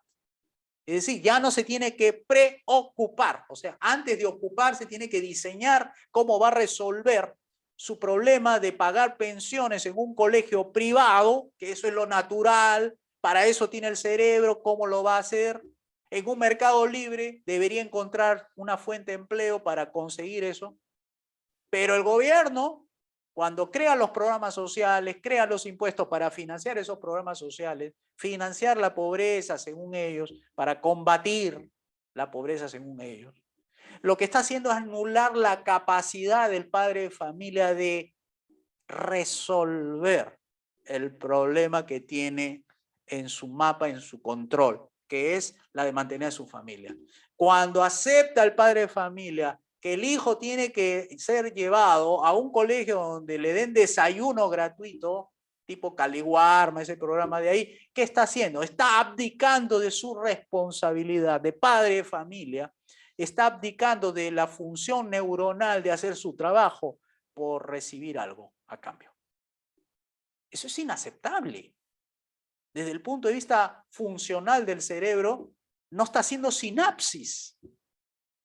Es decir, ya no se tiene que preocupar, o sea, antes de ocuparse tiene que diseñar cómo va a resolver su problema de pagar pensiones en un colegio privado, que eso es lo natural, para eso tiene el cerebro, cómo lo va a hacer. En un mercado libre debería encontrar una fuente de empleo para conseguir eso, pero el gobierno, cuando crea los programas sociales, crea los impuestos para financiar esos programas sociales, financiar la pobreza según ellos, para combatir la pobreza según ellos, lo que está haciendo es anular la capacidad del padre de familia de resolver el problema que tiene en su mapa, en su control, que es la de mantener a su familia. Cuando acepta el padre de familia que el hijo tiene que ser llevado a un colegio donde le den desayuno gratuito, tipo Caliwarma, ese programa de ahí, ¿qué está haciendo? Está abdicando de su responsabilidad de padre de familia, está abdicando de la función neuronal de hacer su trabajo por recibir algo a cambio. Eso es inaceptable. Desde el punto de vista funcional del cerebro, no está haciendo sinapsis.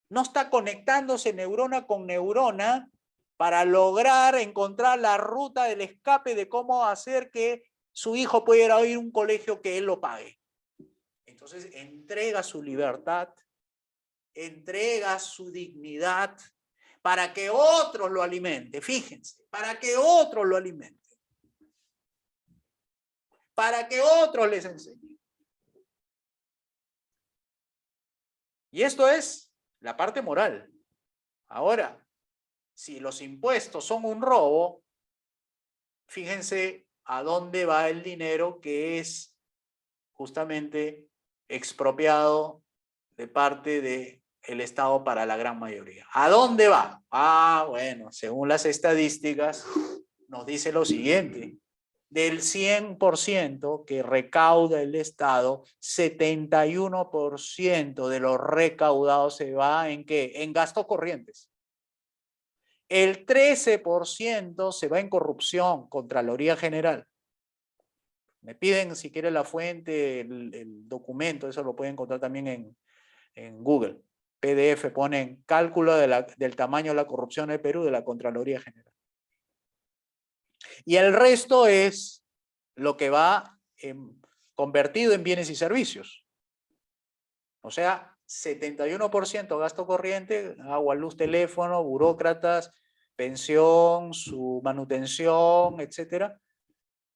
No está conectándose neurona con neurona para lograr encontrar la ruta del escape de cómo hacer que su hijo pueda ir a un colegio que él lo pague. Entonces entrega su libertad, entrega su dignidad para que otros lo alimenten. Fíjense, para que otros lo alimenten. Para que otros les enseñen. Y esto es la parte moral. Ahora, si los impuestos son un robo, fíjense a dónde va el dinero que es justamente expropiado de parte del Estado para la gran mayoría. ¿A dónde va? Ah, bueno, según las estadísticas, nos dice lo siguiente. Del 100% que recauda el Estado, 71% de lo recaudado se va ¿en qué? En gastos corrientes. El 13% se va en corrupción, Contraloría General. Me piden si quiere la fuente, el documento, eso lo pueden encontrar también en Google. PDF, ponen cálculo del tamaño de la corrupción en el Perú de la Contraloría General. Y el resto es lo que va convertido en bienes y servicios. O sea, 71% gasto corriente, agua, luz, teléfono, burócratas, pensión, su manutención, etcétera.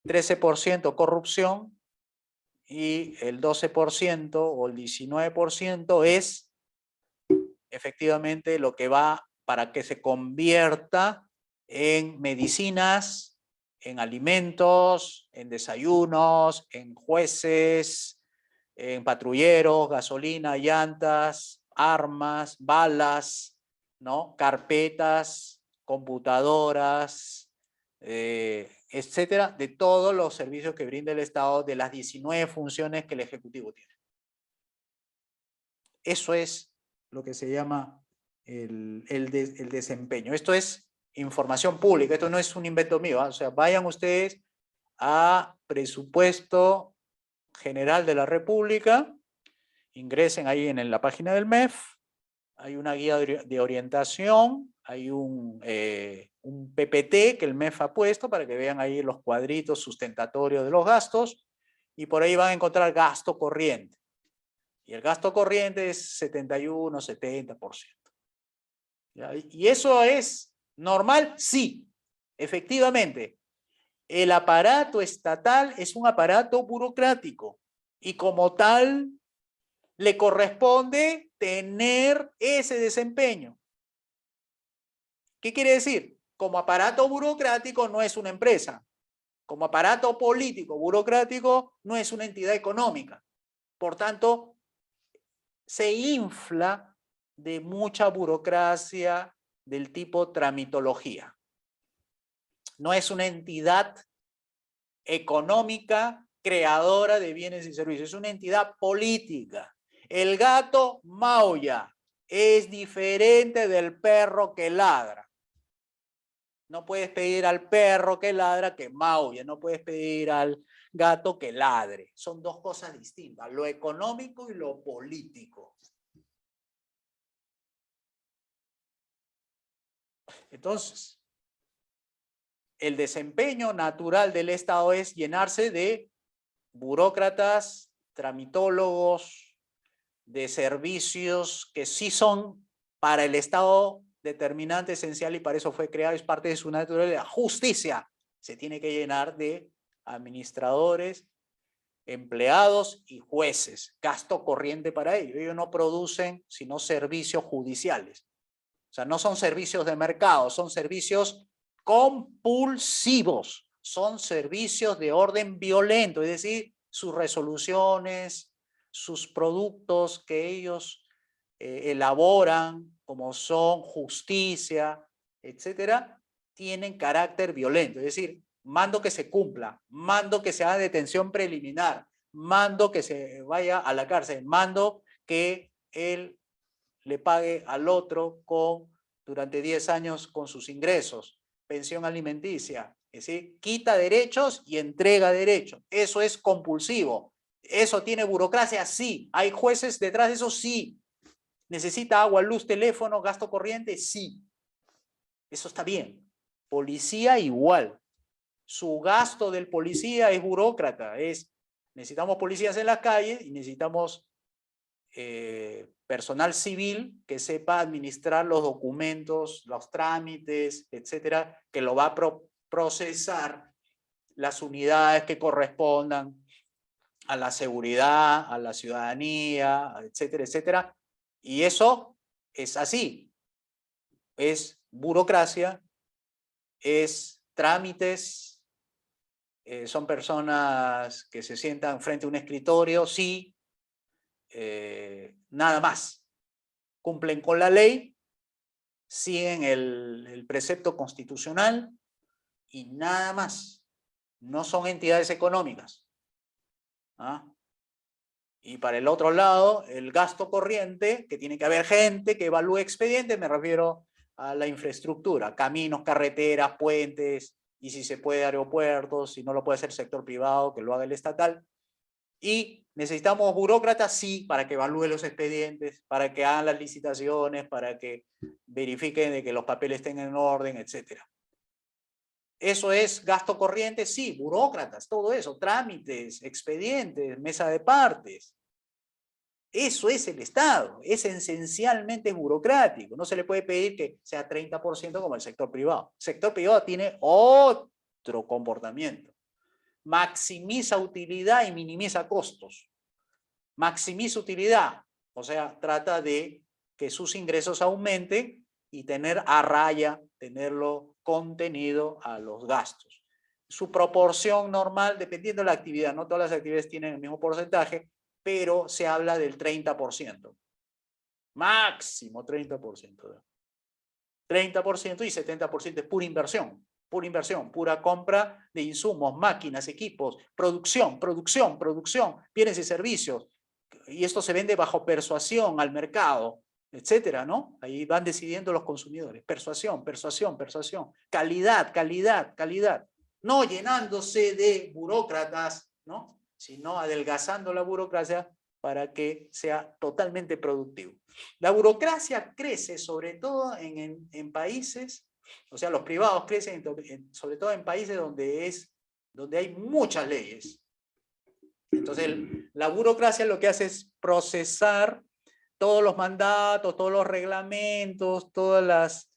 13% corrupción y el 12% o el 19% es efectivamente lo que va para que se convierta en medicinas, en alimentos, en desayunos, en jueces, en patrulleros, gasolina, llantas, armas, balas, ¿no? Carpetas, computadoras, etcétera, de todos los servicios que brinda el Estado, de las 19 funciones que el Ejecutivo tiene. Eso es lo que se llama el desempeño. Esto es información pública, esto no es un invento mío, ¿eh? O sea, vayan ustedes a Presupuesto General de la República, ingresen ahí en la página del MEF, hay una guía de orientación, hay un PPT que el MEF ha puesto para que vean ahí los cuadritos sustentatorios de los gastos, y por ahí van a encontrar gasto corriente. Y el gasto corriente es 71, 70%. ¿Ya? ¿Y eso es normal? Sí, efectivamente. El aparato estatal es un aparato burocrático y como tal le corresponde tener ese desempeño. ¿Qué quiere decir? Como aparato burocrático no es una empresa. Como aparato político burocrático no es una entidad económica. Por tanto, se infla de mucha burocracia del tipo tramitología. No es una entidad económica creadora de bienes y servicios, es una entidad política. El gato maulla es diferente del perro que ladra. No puedes pedir al perro que ladra que maulle, no puedes pedir al gato que ladre. Son dos cosas distintas, lo económico y lo político. Entonces, el desempeño natural del Estado es llenarse de burócratas, tramitólogos, de servicios que sí son para el Estado determinante, esencial, y para eso fue creado, es parte de su naturaleza. Justicia se tiene que llenar de administradores, empleados y jueces. Gasto corriente para ello. Ellos no producen sino servicios judiciales. O sea, no son servicios de mercado, son servicios compulsivos, son servicios de orden violento, es decir, sus resoluciones, sus productos que ellos elaboran, como son justicia, etcétera, tienen carácter violento, es decir, mando que se cumpla, mando que se haga detención preliminar, mando que se vaya a la cárcel, mando que él le pague al otro durante 10 años con sus ingresos, pensión alimenticia, es decir, quita derechos y entrega derechos. Eso es compulsivo. ¿Eso tiene burocracia? Sí. ¿Hay jueces detrás de eso? Sí. ¿Necesita agua, luz, teléfono, gasto corriente? Sí. Eso está bien. Policía igual. Su gasto del policía es burócrata. Necesitamos policías en las calles y necesitamos personal civil que sepa administrar los documentos, los trámites, etcétera, que lo va a procesar las unidades que correspondan a la seguridad, a la ciudadanía, etcétera, etcétera. Y eso es así. Es burocracia, es trámites, son personas que se sientan frente a un escritorio, sí, nada más. Cumplen con la ley, siguen el precepto constitucional y nada más. No son entidades económicas. ¿Ah? Y para el otro lado, el gasto corriente, que tiene que haber gente que evalúe expedientes, me refiero a la infraestructura, caminos, carreteras, puentes, y si se puede aeropuertos, si no lo puede hacer el sector privado, que lo haga el estatal. Y necesitamos burócratas, sí, para que evalúen los expedientes, para que hagan las licitaciones, para que verifiquen de que los papeles estén en orden, etc. ¿Eso es gasto corriente? Sí, burócratas, todo eso, trámites, expedientes, mesa de partes. Eso es el Estado, es esencialmente burocrático. No se le puede pedir que sea 30% como el sector privado. El sector privado tiene otro comportamiento. Maximiza utilidad y minimiza costos. Maximiza utilidad, o sea, trata de que sus ingresos aumenten y tener a raya, tenerlo contenido a los gastos. Su proporción normal, dependiendo de la actividad, no todas las actividades tienen el mismo porcentaje, pero se habla del 30%. Máximo 30%. 30% y 70% es pura inversión, pura compra de insumos, máquinas, equipos, producción, bienes y servicios. Y esto se vende bajo persuasión al mercado, etcétera, ¿no? Ahí van decidiendo los consumidores. Persuasión. Calidad. No llenándose de burócratas, ¿no? Sino adelgazando la burocracia para que sea totalmente productivo. La burocracia crece sobre todo en países, o sea, los privados crecen sobre todo en países donde hay muchas leyes. Entonces, la burocracia lo que hace es procesar todos los mandatos, todos los reglamentos, todas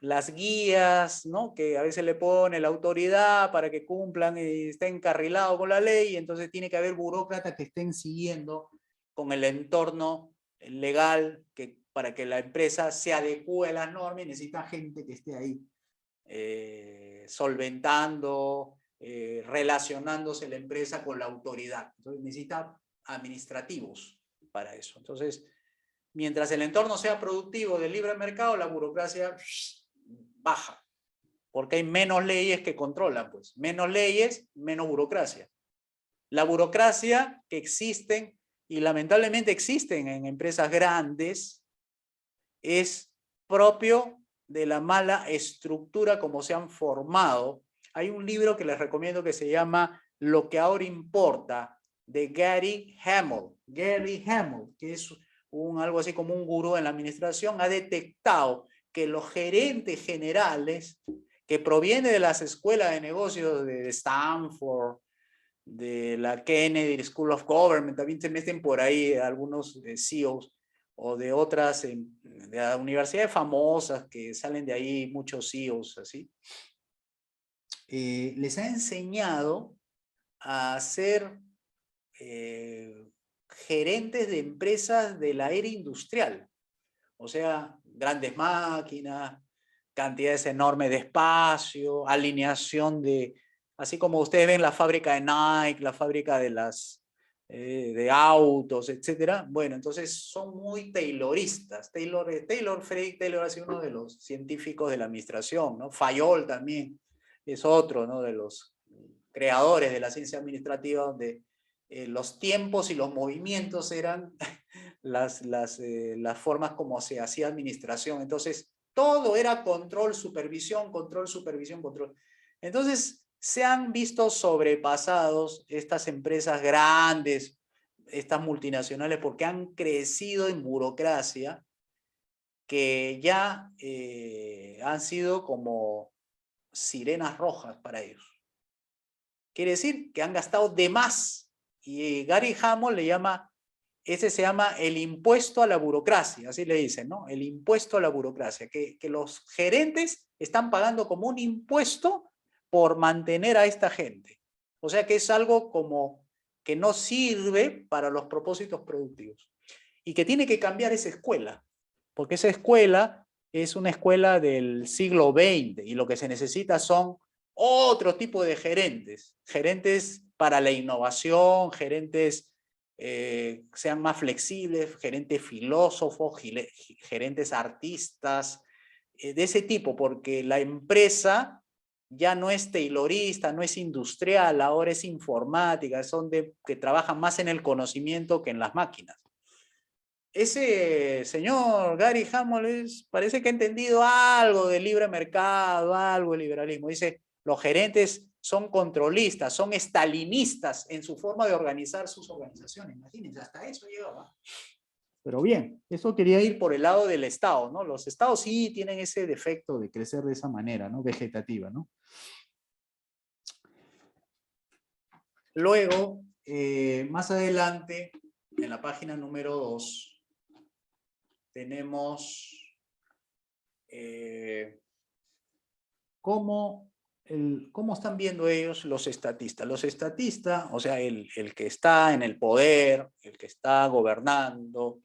las guías, ¿no? Que a veces le pone la autoridad para que cumplan y estén encarrilados con la ley, y entonces tiene que haber burócratas que estén siguiendo con el entorno legal para que la empresa se adecue a las normas, y necesita gente que esté ahí solventando, relacionándose la empresa con la autoridad. Entonces necesita administrativos para eso. Entonces, mientras el entorno sea productivo del libre mercado, la burocracia baja, porque hay menos leyes que controlan, pues. Menos leyes, menos burocracia. La burocracia que existen, y lamentablemente existen en empresas grandes, es propio de la mala estructura como se han formado. Hay un libro que les recomiendo que se llama Lo que ahora importa, de Gary Hamel. Gary Hamel, que es algo así como un gurú en la administración, ha detectado que los gerentes generales que provienen de las escuelas de negocios de Stanford, de la Kennedy School of Government, también se meten por ahí algunos CEOs, o de otras, de universidades famosas que salen de ahí, muchos CEOs así, les ha enseñado a ser gerentes de empresas de la era industrial. O sea, grandes máquinas, cantidades enormes de espacio, alineación de, así como ustedes ven la fábrica de Nike, la fábrica de autos, etcétera. Bueno, entonces son muy tayloristas. Frederick Taylor ha sido uno de los científicos de la administración, ¿no? Fayol también es otro, ¿no? De los creadores de la ciencia administrativa, donde los tiempos y los movimientos eran las formas como se hacía administración. Entonces, todo era control, supervisión, control. Entonces, se han visto sobrepasados estas empresas grandes, estas multinacionales, porque han crecido en burocracia, que ya han sido como sirenas rojas para ellos. Quiere decir que han gastado de más. Y Gary Hamel le llama, ese se llama el impuesto a la burocracia, así le dicen, ¿no? El impuesto a la burocracia, que los gerentes están pagando como un impuesto por mantener a esta gente. O sea que es algo como que no sirve para los propósitos productivos. Y que tiene que cambiar esa escuela, porque esa escuela es una escuela del siglo XX, y lo que se necesita son otro tipo de gerentes, gerentes para la innovación, gerentes sean más flexibles, gerentes filósofos, gerentes artistas, de ese tipo, porque la empresa ya no es taylorista, no es industrial, ahora es informática, son que trabajan más en el conocimiento que en las máquinas. Ese señor Gary Hamel parece que ha entendido algo del libre mercado, algo del liberalismo. Dice, los gerentes son controlistas, son estalinistas en su forma de organizar sus organizaciones. Imagínense, hasta eso llegaba. Pero bien, eso quería ir por el lado del Estado, ¿no? Los Estados sí tienen ese defecto de crecer de esa manera, ¿no? Vegetativa, ¿no? Luego, más adelante, en la página número 2, tenemos cómo están viendo ellos los estatistas. Los estatistas, o sea, el que está en el poder, el que está gobernando,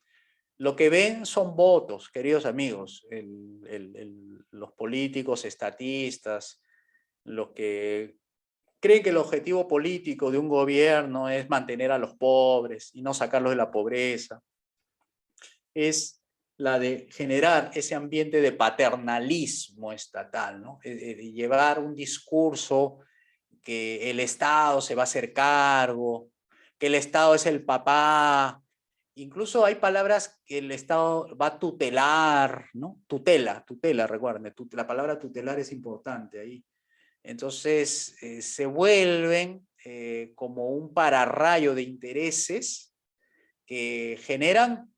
Lo que ven son votos, queridos amigos. Los políticos estatistas, los que creen que el objetivo político de un gobierno es mantener a los pobres y no sacarlos de la pobreza, es la de generar ese ambiente de paternalismo estatal, ¿no? De llevar un discurso que el Estado se va a hacer cargo, que el Estado es el papá. Incluso hay palabras que el Estado va a tutelar, ¿no? Tutela, recuerden, la palabra tutelar es importante ahí. Entonces se vuelven como un pararrayo de intereses que generan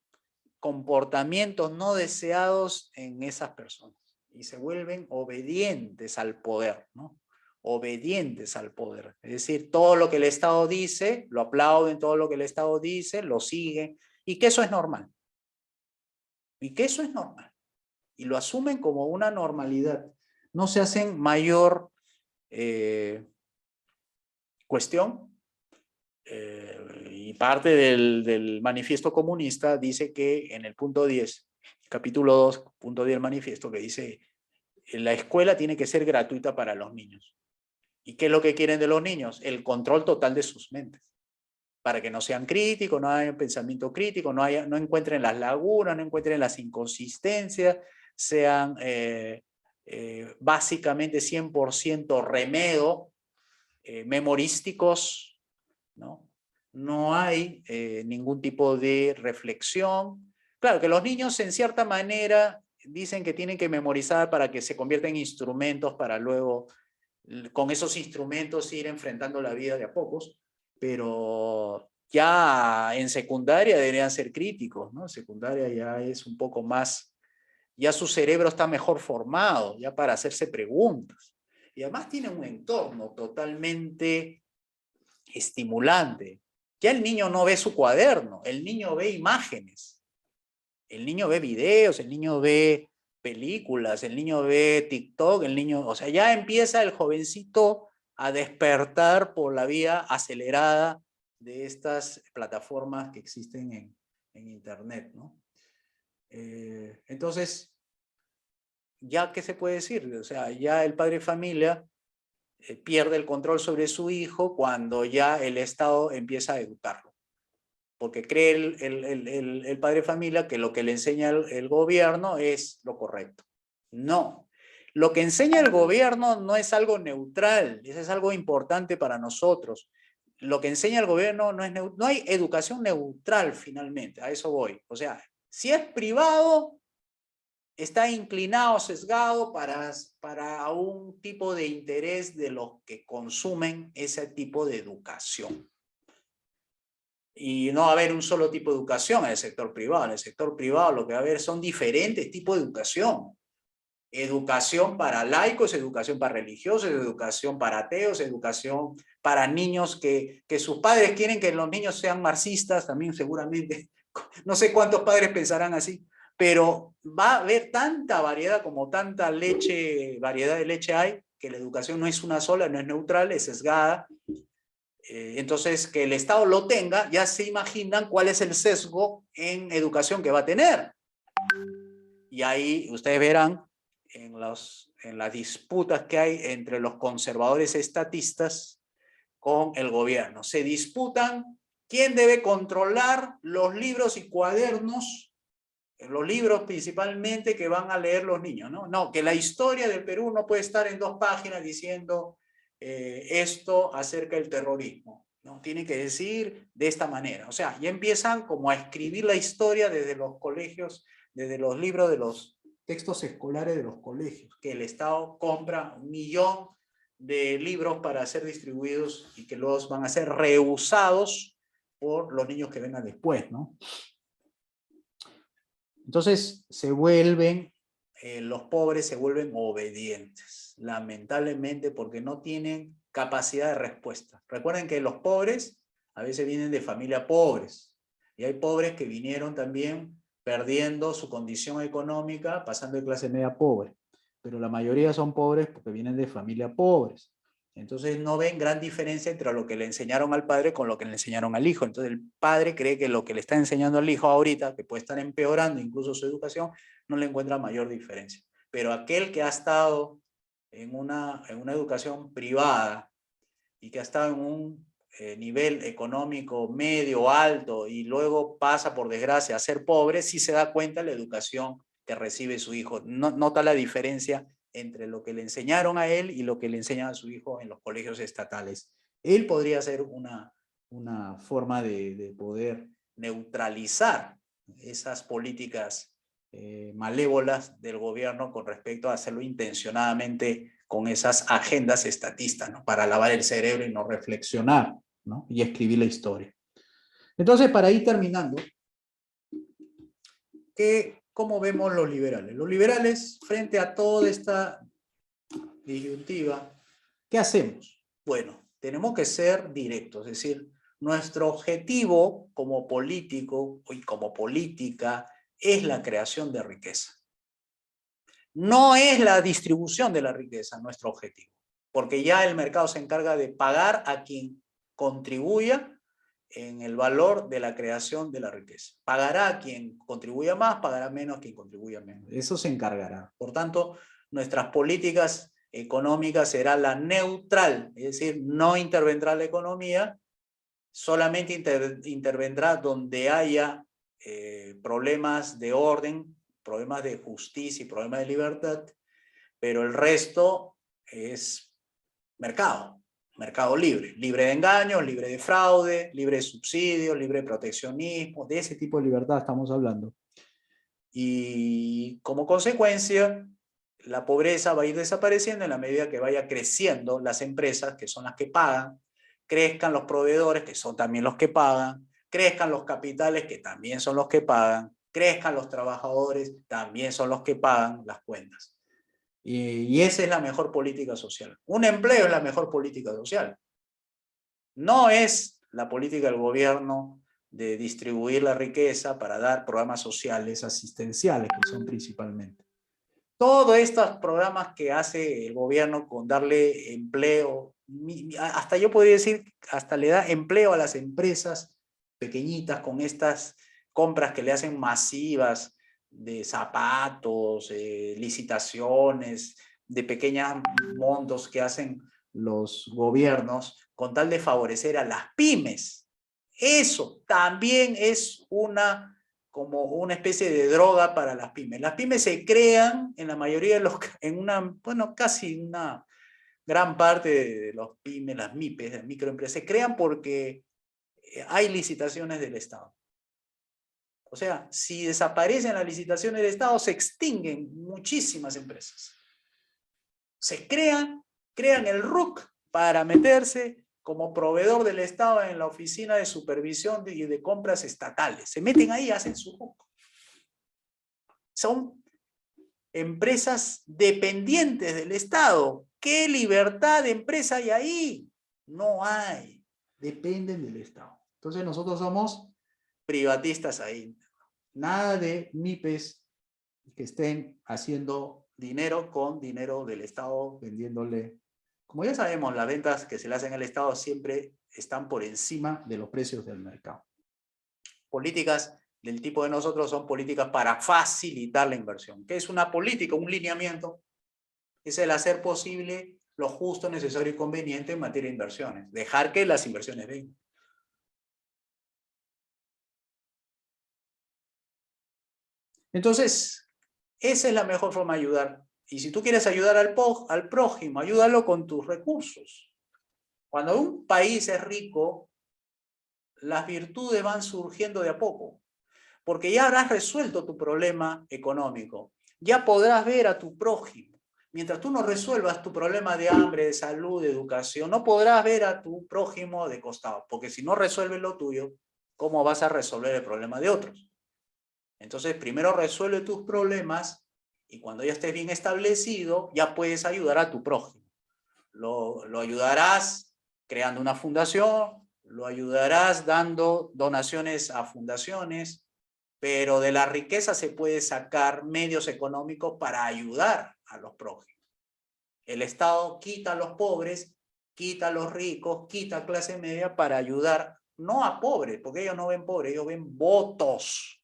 comportamientos no deseados en esas personas y se vuelven obedientes al poder, ¿no? Obedientes al poder. Es decir, todo lo que el Estado dice, lo aplauden, todo lo que el Estado dice, lo siguen, y que eso es normal. Y que eso es normal. Y lo asumen como una normalidad. No se hacen mayor cuestión. Y parte del manifiesto comunista dice que en el punto 10, capítulo 2, punto 10 del manifiesto, que dice la escuela tiene que ser gratuita para los niños. ¿Y qué es lo que quieren de los niños? El control total de sus mentes. Para que no sean críticos, no haya pensamiento crítico, no encuentren las lagunas, no encuentren las inconsistencias, sean básicamente 100% remedo, memorísticos, ¿no? No hay ningún tipo de reflexión. Claro que los niños en cierta manera dicen que tienen que memorizar para que se conviertan en instrumentos para luego con esos instrumentos ir enfrentando la vida de a pocos, pero ya en secundaria deberían ser críticos, ¿no? En secundaria ya es un poco más, ya su cerebro está mejor formado, ya para hacerse preguntas. Y además tiene un entorno totalmente estimulante. Ya el niño no ve su cuaderno, el niño ve imágenes, el niño ve videos, el niño ve películas, el niño ve TikTok, el niño, o sea, ya empieza el jovencito a despertar por la vía acelerada de estas plataformas que existen en Internet, ¿no? Entonces, ¿ya qué se puede decir? O sea, ya el padre de familia pierde el control sobre su hijo cuando ya el Estado empieza a educarlo. Porque cree el padre de familia que lo que le enseña el gobierno es lo correcto. No. Lo que enseña el gobierno no es algo neutral, eso es algo importante para nosotros. Lo que enseña el gobierno no es no hay educación neutral finalmente, a eso voy. O sea, si es privado, está inclinado, sesgado para un tipo de interés de los que consumen ese tipo de educación. Y no va a haber un solo tipo de educación en el sector privado. En el sector privado lo que va a haber son diferentes tipos de educación. Educación para laicos, educación para religiosos, educación para ateos, educación para niños que sus padres quieren que los niños sean marxistas, también seguramente. No sé cuántos padres pensarán así, pero va a haber tanta variedad como tanta variedad de leche hay, que la educación no es una sola, no es neutral, es sesgada. Entonces, que el Estado lo tenga, ya se imaginan cuál es el sesgo en educación que va a tener. Y ahí ustedes verán en las disputas que hay entre los conservadores estatistas con el gobierno. Se disputan quién debe controlar los libros y cuadernos, los libros principalmente que van a leer los niños, ¿no? No, que la historia del Perú no puede estar en 2 páginas diciendo esto acerca del terrorismo, ¿no? Tiene que decir de esta manera. O sea, ya empiezan como a escribir la historia desde los colegios, desde los libros de los textos escolares de los colegios, que el Estado compra 1 millón de libros para ser distribuidos y que luego van a ser reusados por los niños que vengan después, ¿no? Entonces se vuelven, los pobres se vuelven obedientes, lamentablemente, porque no tienen capacidad de respuesta. Recuerden que los pobres a veces vienen de familias pobres, y hay pobres que vinieron también perdiendo su condición económica, pasando de clase media a pobre, pero la mayoría son pobres porque vienen de familias pobres. Entonces no ven gran diferencia entre lo que le enseñaron al padre con lo que le enseñaron al hijo. Entonces el padre cree que lo que le está enseñando al hijo ahorita, que puede estar empeorando incluso su educación, no le encuentra mayor diferencia. Pero aquel que ha estado en una educación privada y que ha estado en un nivel económico medio, alto, y luego pasa por desgracia a ser pobre, sí se da cuenta de la educación que recibe su hijo. Nota la diferencia entre lo que le enseñaron a él y lo que le enseñan a su hijo en los colegios estatales. Él podría ser una forma de poder neutralizar esas políticas malévolas del gobierno con respecto a hacerlo intencionadamente con esas agendas estatistas, ¿no? Para lavar el cerebro y no reflexionar, ¿no? Y escribir la historia. Entonces, para ir terminando, ¿cómo vemos los liberales? Los liberales, frente a toda esta disyuntiva, ¿qué hacemos? Bueno, tenemos que ser directos, es decir, nuestro objetivo como político y como política es la creación de riqueza. No es la distribución de la riqueza nuestro objetivo, porque ya el mercado se encarga de pagar a quien contribuya en el valor de la creación de la riqueza. Pagará a quien contribuya más, pagará menos a quien contribuya menos. Eso se encargará. Por tanto, nuestras políticas económicas será la neutral, es decir, no intervendrá la economía, solamente intervendrá donde haya problemas de orden, problemas de justicia y problemas de libertad, pero el resto es mercado libre, libre de engaños, libre de fraude, libre de subsidios, libre de proteccionismo, de ese tipo de libertad estamos hablando. Y como consecuencia, la pobreza va a ir desapareciendo en la medida que vaya creciendo las empresas, que son las que pagan, crezcan los proveedores, que son también los que pagan, crezcan los capitales, que también son los que pagan, crezcan los trabajadores, también son los que pagan las cuentas. Y esa es la mejor política social. Un empleo es la mejor política social. No es la política del gobierno de distribuir la riqueza para dar programas sociales, asistenciales, que son principalmente. Todos estos programas que hace el gobierno con darle empleo, hasta yo podría decir, hasta le da empleo a las empresas pequeñitas con estas compras que le hacen masivas de zapatos, licitaciones, de pequeños montos que hacen los gobiernos con tal de favorecer a las pymes. Eso también es como una especie de droga para las pymes. Las pymes se crean en la mayoría de los, casi una gran parte de los pymes, las MIPES, las microempresas, se crean porque hay licitaciones del Estado. O sea, si desaparecen las licitaciones del Estado, se extinguen muchísimas empresas. Se crean el RUC para meterse como proveedor del Estado en la Oficina de Supervisión y de Compras Estatales. Se meten ahí, hacen su RUC. Son empresas dependientes del Estado. ¿Qué libertad de empresa hay ahí? No hay. Dependen del Estado. Entonces nosotros somos privatistas ahí. Nada de MIPES que estén haciendo dinero con dinero del Estado, vendiéndole. Como ya sabemos, las ventas que se le hacen al Estado siempre están por encima de los precios del mercado. Políticas del tipo de nosotros son políticas para facilitar la inversión. ¿Qué es una política? Un lineamiento. Es el hacer posible lo justo, necesario y conveniente en materia de inversiones. Dejar que las inversiones vengan. Entonces, esa es la mejor forma de ayudar. Y si tú quieres ayudar al prójimo, ayúdalo con tus recursos. Cuando un país es rico, las virtudes van surgiendo de a poco. Porque ya habrás resuelto tu problema económico. Ya podrás ver a tu prójimo. Mientras tú no resuelvas tu problema de hambre, de salud, de educación, no podrás ver a tu prójimo de costado. Porque si no resuelves lo tuyo, ¿cómo vas a resolver el problema de otros? Entonces, primero resuelve tus problemas y cuando ya estés bien establecido, ya puedes ayudar a tu prójimo. Lo ayudarás creando una fundación, lo ayudarás dando donaciones a fundaciones, pero de la riqueza se puede sacar medios económicos para ayudar a los prójimos. El Estado quita a los pobres, quita a los ricos, quita a clase media para ayudar, no a pobres, porque ellos no ven pobres, ellos ven votos.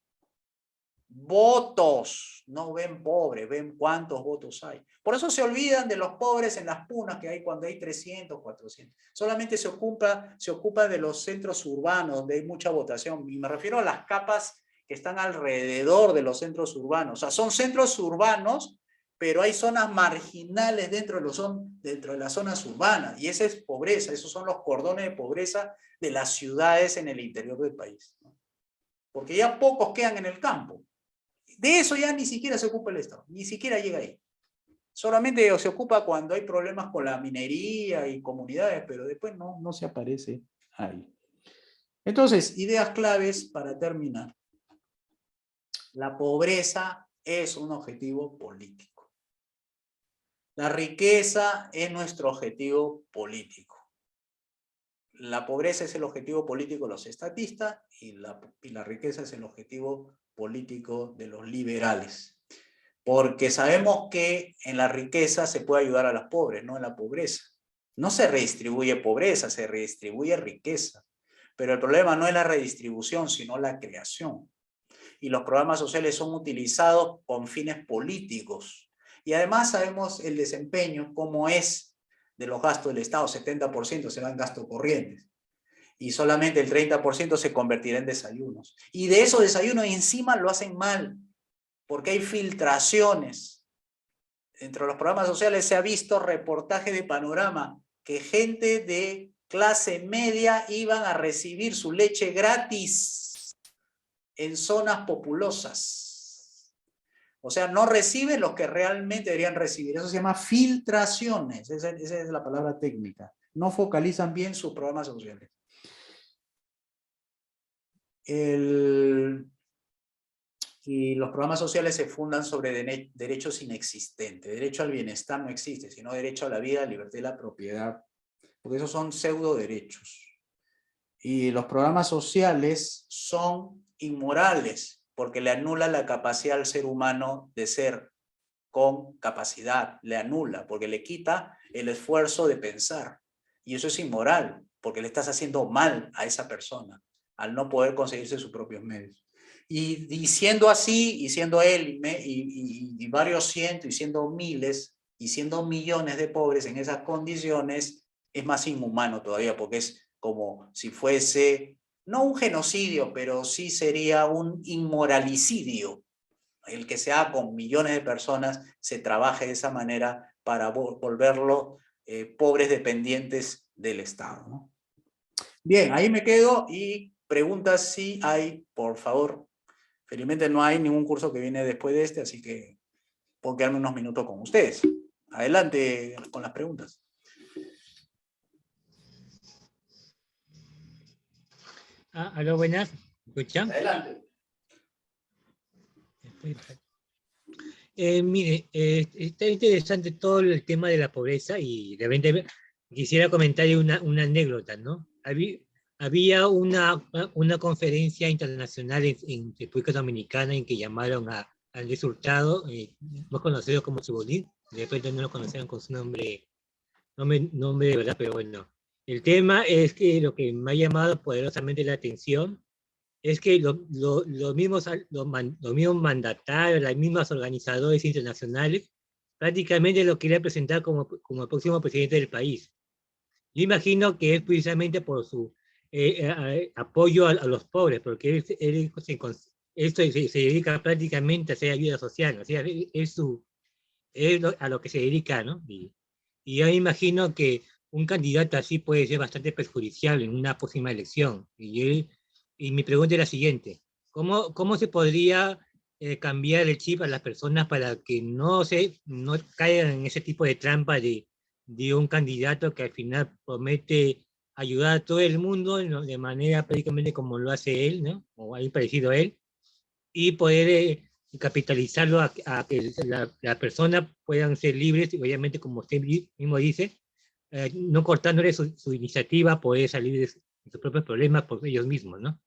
Votos, no ven pobres, ven cuántos votos hay. Por eso se olvidan de los pobres en las punas que hay cuando hay 300, 400. Solamente se ocupa de los centros urbanos donde hay mucha votación. Y me refiero a las capas que están alrededor de los centros urbanos. O sea, son centros urbanos, pero hay zonas marginales dentro de las zonas urbanas. Y esa es pobreza, esos son los cordones de pobreza de las ciudades en el interior del país. Porque ya pocos quedan en el campo. De eso ya ni siquiera se ocupa el Estado, ni siquiera llega ahí. Solamente se ocupa cuando hay problemas con la minería y comunidades, pero después no se aparece ahí. Entonces, ideas claves para terminar. La pobreza es un objetivo político. La riqueza es nuestro objetivo político. La pobreza es el objetivo político de los estatistas y la riqueza es el objetivo político de los liberales. Porque sabemos que en la riqueza se puede ayudar a los pobres, no en la pobreza. No se redistribuye pobreza, se redistribuye riqueza. Pero el problema no es la redistribución, sino la creación. Y los programas sociales son utilizados con fines políticos. Y además sabemos el desempeño, cómo es de los gastos del Estado, 70% se va en gastos corrientes. Y solamente el 30% se convertirá en desayunos. Y de esos desayunos encima lo hacen mal, porque hay filtraciones. Entre los programas sociales se ha visto reportaje de Panorama, que gente de clase media iban a recibir su leche gratis en zonas populosas. O sea, no reciben lo que realmente deberían recibir. Eso se llama filtraciones. Esa es la palabra técnica. No focalizan bien sus programas sociales. Y los programas sociales se fundan sobre derechos inexistentes. Derecho al bienestar no existe, sino derecho a la vida, la libertad y la propiedad. Porque esos son pseudo derechos. Y los programas sociales son inmorales, porque le anula la capacidad al ser humano de ser con capacidad. Le anula, porque le quita el esfuerzo de pensar. Y eso es inmoral, porque le estás haciendo mal a esa persona, al no poder conseguirse sus propios medios. Y siendo así, y siendo él, y varios cientos, y siendo miles, y siendo millones de pobres en esas condiciones, es más inhumano todavía, porque es como si fuese, no un genocidio, pero sí sería un inmoralicidio, el que se haga con millones de personas, se trabaje de esa manera para volverlo pobres dependientes del Estado, ¿no? Bien, ahí me quedo y preguntas si hay, por favor. Felizmente no hay ningún curso que viene después de este, así que puedo quedarme unos minutos con ustedes. Adelante con las preguntas. Aló, buenas. ¿Escuchan? Adelante. Mire, está interesante todo el tema de la pobreza y de repente quisiera comentar una anécdota, ¿no? Había una conferencia internacional en República Dominicana en que llamaron a Andrés Hurtado, más conocido como Chubolín, de repente no lo conocían con su nombre de verdad, pero bueno. El tema es que lo que me ha llamado poderosamente la atención es que los mismos mandatarios, las mismas organizadores internacionales, prácticamente lo querían presentar como el próximo presidente del país. Yo imagino que es precisamente por su apoyo a los pobres, porque él se dedica prácticamente a hacer ayuda social, o sea, es a lo que se dedica, ¿no? Y yo imagino que un candidato así puede ser bastante perjudicial en una próxima elección. Y mi pregunta es la siguiente: ¿cómo se podría cambiar el chip a las personas para que no caigan en ese tipo de trampa de un candidato que al final promete ayudar a todo el mundo, ¿no?, de manera prácticamente como lo hace él, ¿no?, o algo parecido a él, y poder capitalizarlo a que la persona puedan ser libres, y obviamente, como usted mismo dice, no cortándole su iniciativa, poder salir de sus propios problemas por ellos mismos, ¿no?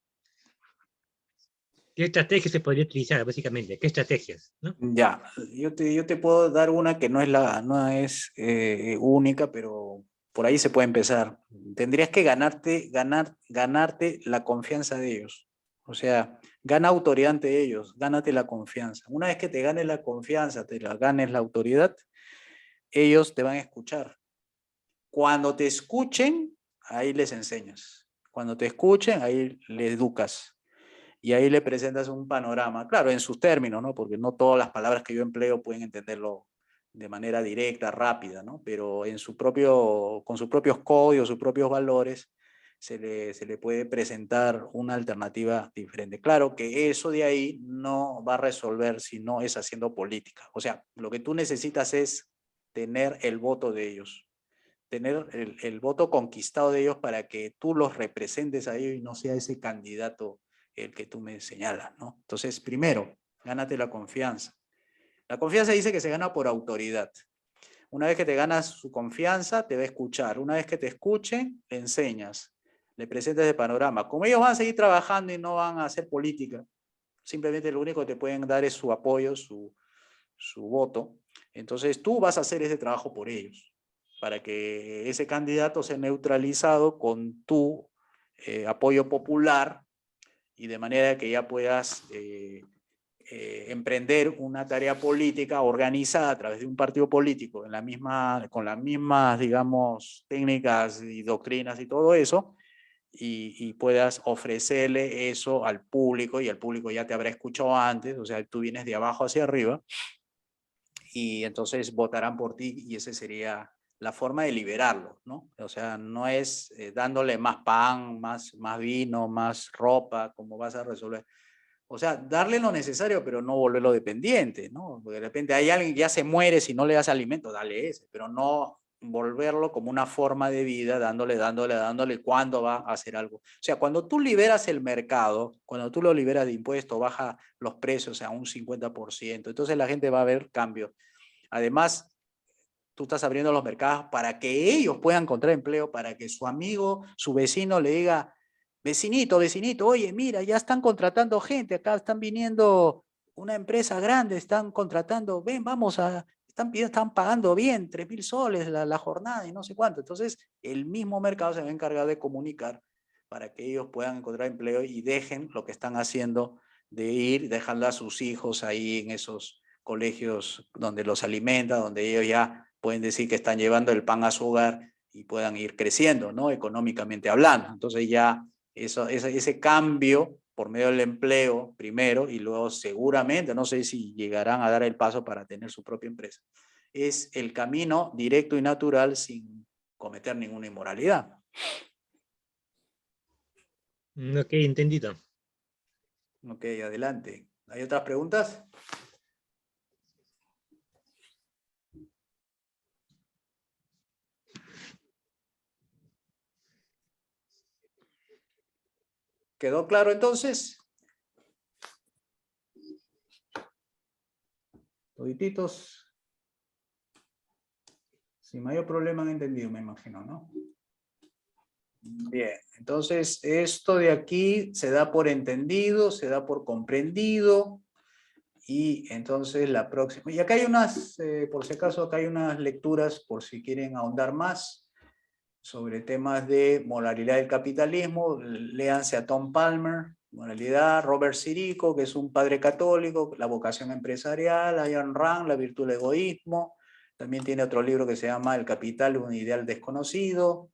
¿Qué estrategias se podría utilizar, básicamente? ¿Qué estrategias, no? Ya, yo te puedo dar una que no es única, pero Por ahí se puede empezar. Tendrías que ganarte la confianza de ellos. O sea, gana autoridad ante ellos, gánate la confianza. Una vez que te ganes la confianza, te la ganes la autoridad, ellos te van a escuchar. Cuando te escuchen, ahí les enseñas. Cuando te escuchen, ahí les educas. Y ahí le presentas un panorama, claro, en sus términos, ¿no? Porque no todas las palabras que yo empleo pueden entenderlo de manera directa, rápida, ¿no? Pero en con sus propios códigos, sus propios valores, se le puede presentar una alternativa diferente. Claro que eso de ahí no va a resolver si no es haciendo política. O sea, lo que tú necesitas es tener el voto de ellos, tener el voto conquistado de ellos para que tú los representes a ellos y no sea ese candidato el que tú me señalas, ¿no? Entonces, primero, gánate la confianza. La confianza dice que se gana por autoridad. Una vez que te ganas su confianza, te va a escuchar. Una vez que te escuchen, le enseñas, le presentas el panorama. Como ellos van a seguir trabajando y no van a hacer política, simplemente lo único que te pueden dar es su apoyo, su voto. Entonces tú vas a hacer ese trabajo por ellos, para que ese candidato sea neutralizado con tu apoyo popular y de manera que ya puedas emprender una tarea política organizada a través de un partido político con las mismas, digamos, técnicas y doctrinas y todo eso, y puedas ofrecerle eso al público, y el público ya te habrá escuchado antes, o sea, tú vienes de abajo hacia arriba, y entonces votarán por ti, y esa sería la forma de liberarlo, ¿no? O sea, no es dándole más pan, más vino, más ropa, como vas a resolver. O sea, darle lo necesario, pero no volverlo dependiente, ¿no? Porque de repente hay alguien que ya se muere si no le das alimento, dale ese, pero no volverlo como una forma de vida, dándole, cuándo va a hacer algo. O sea, cuando tú liberas el mercado, cuando tú lo liberas de impuestos, baja los precios a un 50%, entonces la gente va a ver cambios. Además, tú estás abriendo los mercados para que ellos puedan encontrar empleo, para que su amigo, su vecino le diga, vecinito, oye, mira, ya están contratando gente, acá están viniendo una empresa grande, están contratando, ven, están pagando bien, 3.000 soles la jornada y no sé cuánto. Entonces, el mismo mercado se va a encargar de comunicar para que ellos puedan encontrar empleo y dejen lo que están haciendo de ir dejando a sus hijos ahí en esos colegios donde los alimenta, donde ellos ya pueden decir que están llevando el pan a su hogar y puedan ir creciendo, ¿no? Económicamente hablando. Entonces ya ese cambio por medio del empleo primero y luego seguramente, no sé si llegarán a dar el paso para tener su propia empresa, es el camino directo y natural sin cometer ninguna inmoralidad. Ok, entendido. Ok, adelante. ¿Hay otras preguntas? ¿Quedó claro entonces? Todititos. Sin mayor problema han entendido, me imagino, ¿no? Bien, entonces esto de aquí se da por entendido, se da por comprendido, y entonces la próxima... Y acá hay unas, por si acaso, acá hay unas lecturas por si quieren ahondar más sobre temas de moralidad del capitalismo. Léanse a Tom Palmer, moralidad, Robert Sirico, que es un padre católico, la vocación empresarial, Ayn Rand, la virtud del egoísmo. También tiene otro libro que se llama El capital, un ideal desconocido.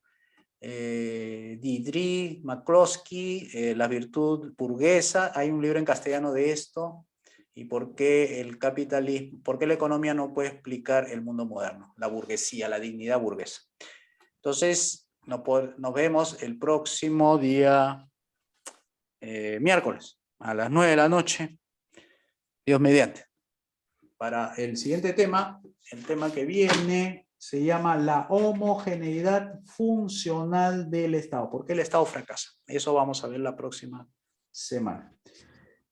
Diedrich, McCloskey, La virtud burguesa. Hay un libro en castellano de esto. Y por qué el capitalismo, por qué la economía no puede explicar el mundo moderno, la burguesía, la dignidad burguesa. Entonces, nos vemos el próximo día miércoles a las 9 de la noche, Dios mediante. Para el siguiente tema, el tema que viene se llama la homogeneidad funcional del Estado. ¿Por qué el Estado fracasa? Eso vamos a ver la próxima semana.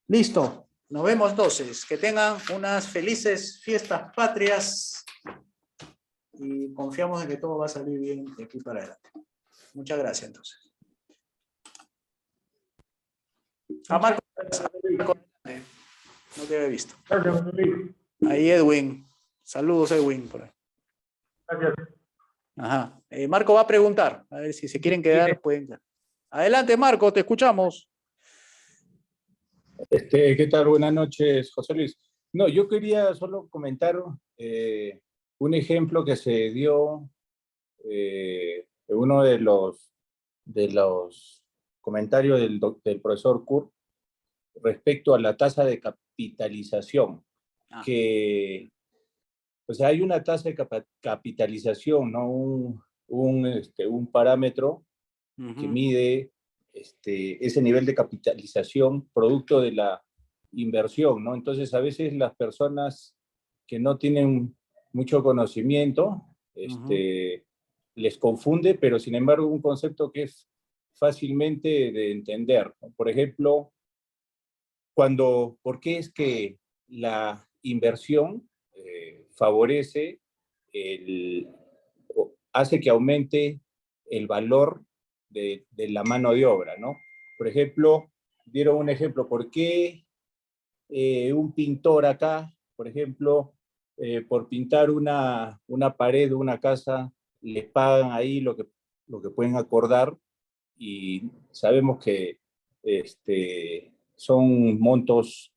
Listo, nos vemos entonces. Que tengan unas felices fiestas patrias y confiamos en que todo va a salir bien de aquí para adelante. Muchas gracias entonces. A Marco, no te había visto. Ahí Edwin. Saludos, Edwin. Por ahí. Gracias. Ajá. Marco va a preguntar. A ver si se quieren quedar, pueden quedar. Adelante, Marco, te escuchamos. ¿Qué tal? Buenas noches, José Luis. No, yo quería solo comentar un ejemplo que se dio en uno de los comentarios del profesor Kurt respecto a la tasa de capitalización, que o sea, hay una tasa de capitalización, ¿no? Un parámetro que mide ese nivel de capitalización producto de la inversión, ¿no? Entonces, a veces las personas que no tienen mucho conocimiento, les confunde, pero sin embargo un concepto que es fácilmente de entender, ¿no? Por ejemplo, ¿por qué es que la inversión favorece, hace que aumente el valor de la mano de obra, ¿no? Por ejemplo, dieron un ejemplo, ¿por qué un pintor acá, por ejemplo, por pintar una pared de una casa, le pagan ahí lo que pueden acordar y sabemos que son montos,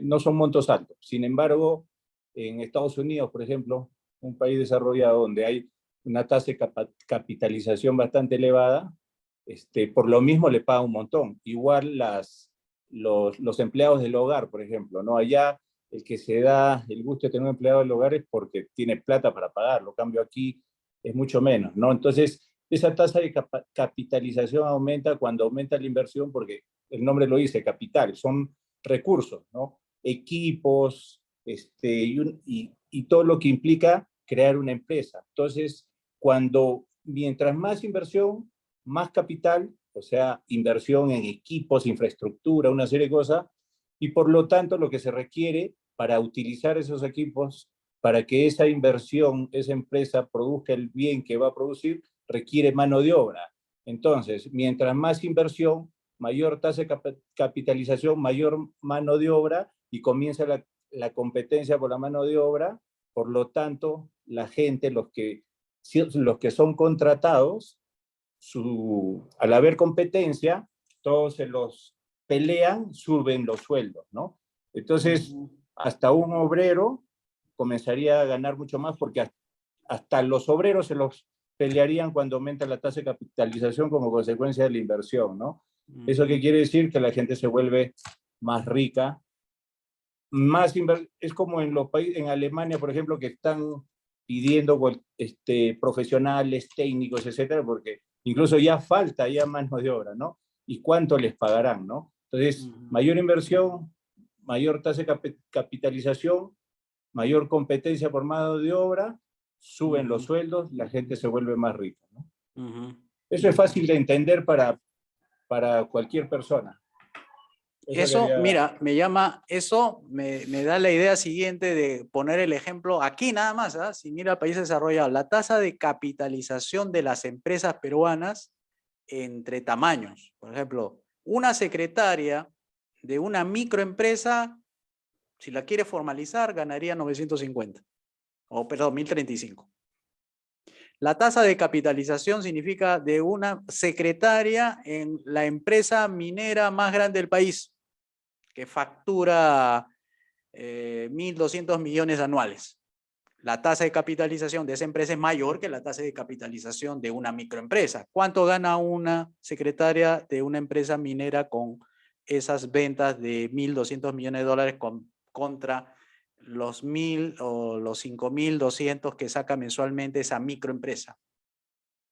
no son montos altos. Sin embargo, en Estados Unidos, por ejemplo, un país desarrollado donde hay una tasa de capitalización bastante elevada, por lo mismo le pagan un montón. Igual los empleados del hogar, por ejemplo, ¿no? Allá el que se da el gusto de tener un empleado del hogar es porque tiene plata para pagarlo. En cambio aquí es mucho menos, ¿no? Entonces, esa tasa de capitalización aumenta cuando aumenta la inversión porque el nombre lo dice, capital, son recursos, ¿no? Equipos, y todo lo que implica crear una empresa. Entonces, mientras más inversión, más capital, o sea, inversión en equipos, infraestructura, una serie de cosas, y por lo tanto lo que se requiere para utilizar esos equipos, para que esa inversión, esa empresa produzca el bien que va a producir, requiere mano de obra. Entonces, mientras más inversión, mayor tasa de capitalización, mayor mano de obra y comienza la competencia por la mano de obra. Por lo tanto, la gente, los que son contratados, al haber competencia, todos se los pelean, suben los sueldos, ¿no? Entonces, hasta un obrero comenzaría a ganar mucho más porque hasta los obreros se los pelearían cuando aumenta la tasa de capitalización como consecuencia de la inversión, ¿no? ¿Eso qué quiere decir? Que la gente se vuelve más rica, es como en los países, en Alemania, por ejemplo, que están pidiendo profesionales, técnicos, etcétera, porque incluso ya falta ya mano de obra, ¿no? ¿Y cuánto les pagarán, no? Entonces, mayor inversión, mayor tasa de capitalización, mayor competencia por mano de obra, suben los sueldos, la gente se vuelve más rica, ¿no? Eso es fácil de entender para cualquier persona. Eso, mira, me da la idea siguiente de poner el ejemplo aquí nada más, ¿eh? Sin ir a países desarrollados. La tasa de capitalización de las empresas peruanas entre tamaños. Por ejemplo, una secretaria de una microempresa, si la quiere formalizar, ganaría 950. O, perdón, 1035. La tasa de capitalización significa de una secretaria en la empresa minera más grande del país, que factura 1.200 millones anuales. La tasa de capitalización de esa empresa es mayor que la tasa de capitalización de una microempresa. ¿Cuánto gana una secretaria de una empresa minera con esas ventas de 1.200 millones de dólares contra los 1.000 o los 5.200 que saca mensualmente esa microempresa?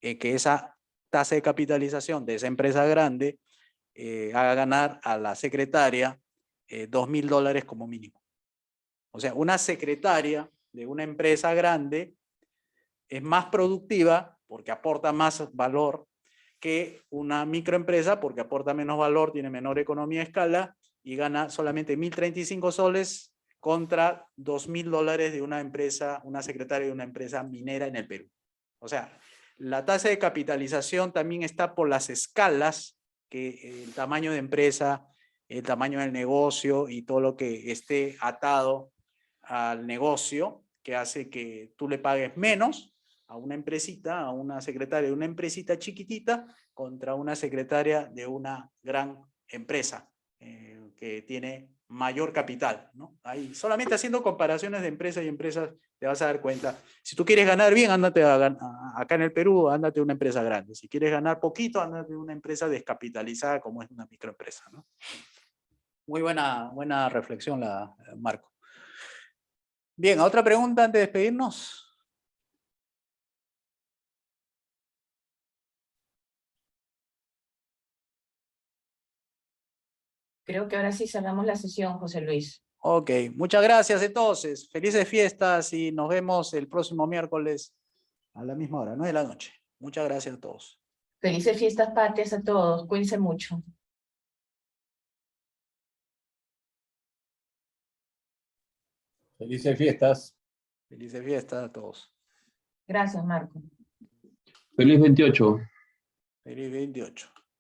Que esa tasa de capitalización de esa empresa grande haga ganar a la secretaria $2.000 como mínimo. O sea, una secretaria de una empresa grande es más productiva porque aporta más valor que una microempresa porque aporta menos valor, tiene menor economía de escala y gana solamente 1.035 soles contra $2.000 de una empresa, una secretaria de una empresa minera en el Perú. O sea, la tasa de capitalización también está por las escalas, que el tamaño de empresa, el tamaño del negocio y todo lo que esté atado al negocio, que hace que tú le pagues menos a una empresita, a una secretaria de una empresita chiquitita contra una secretaria de una gran empresa que tiene mayor capital, ¿no? Ahí, solamente haciendo comparaciones de empresas y empresas te vas a dar cuenta. Si tú quieres ganar bien, ándate acá en el Perú, ándate a una empresa grande. Si quieres ganar poquito, ándate a una empresa descapitalizada como es una microempresa, ¿no? Muy buena reflexión, Marco. Bien, ¿otra pregunta antes de despedirnos? Creo que ahora sí cerramos la sesión, José Luis. Ok, muchas gracias entonces. Felices fiestas y nos vemos el próximo miércoles a la misma hora, 9 de la noche. Muchas gracias a todos. Felices fiestas patrias a todos. Cuídense mucho. Felices fiestas. Felices fiestas a todos. Gracias, Marco. Feliz 28. Feliz 28.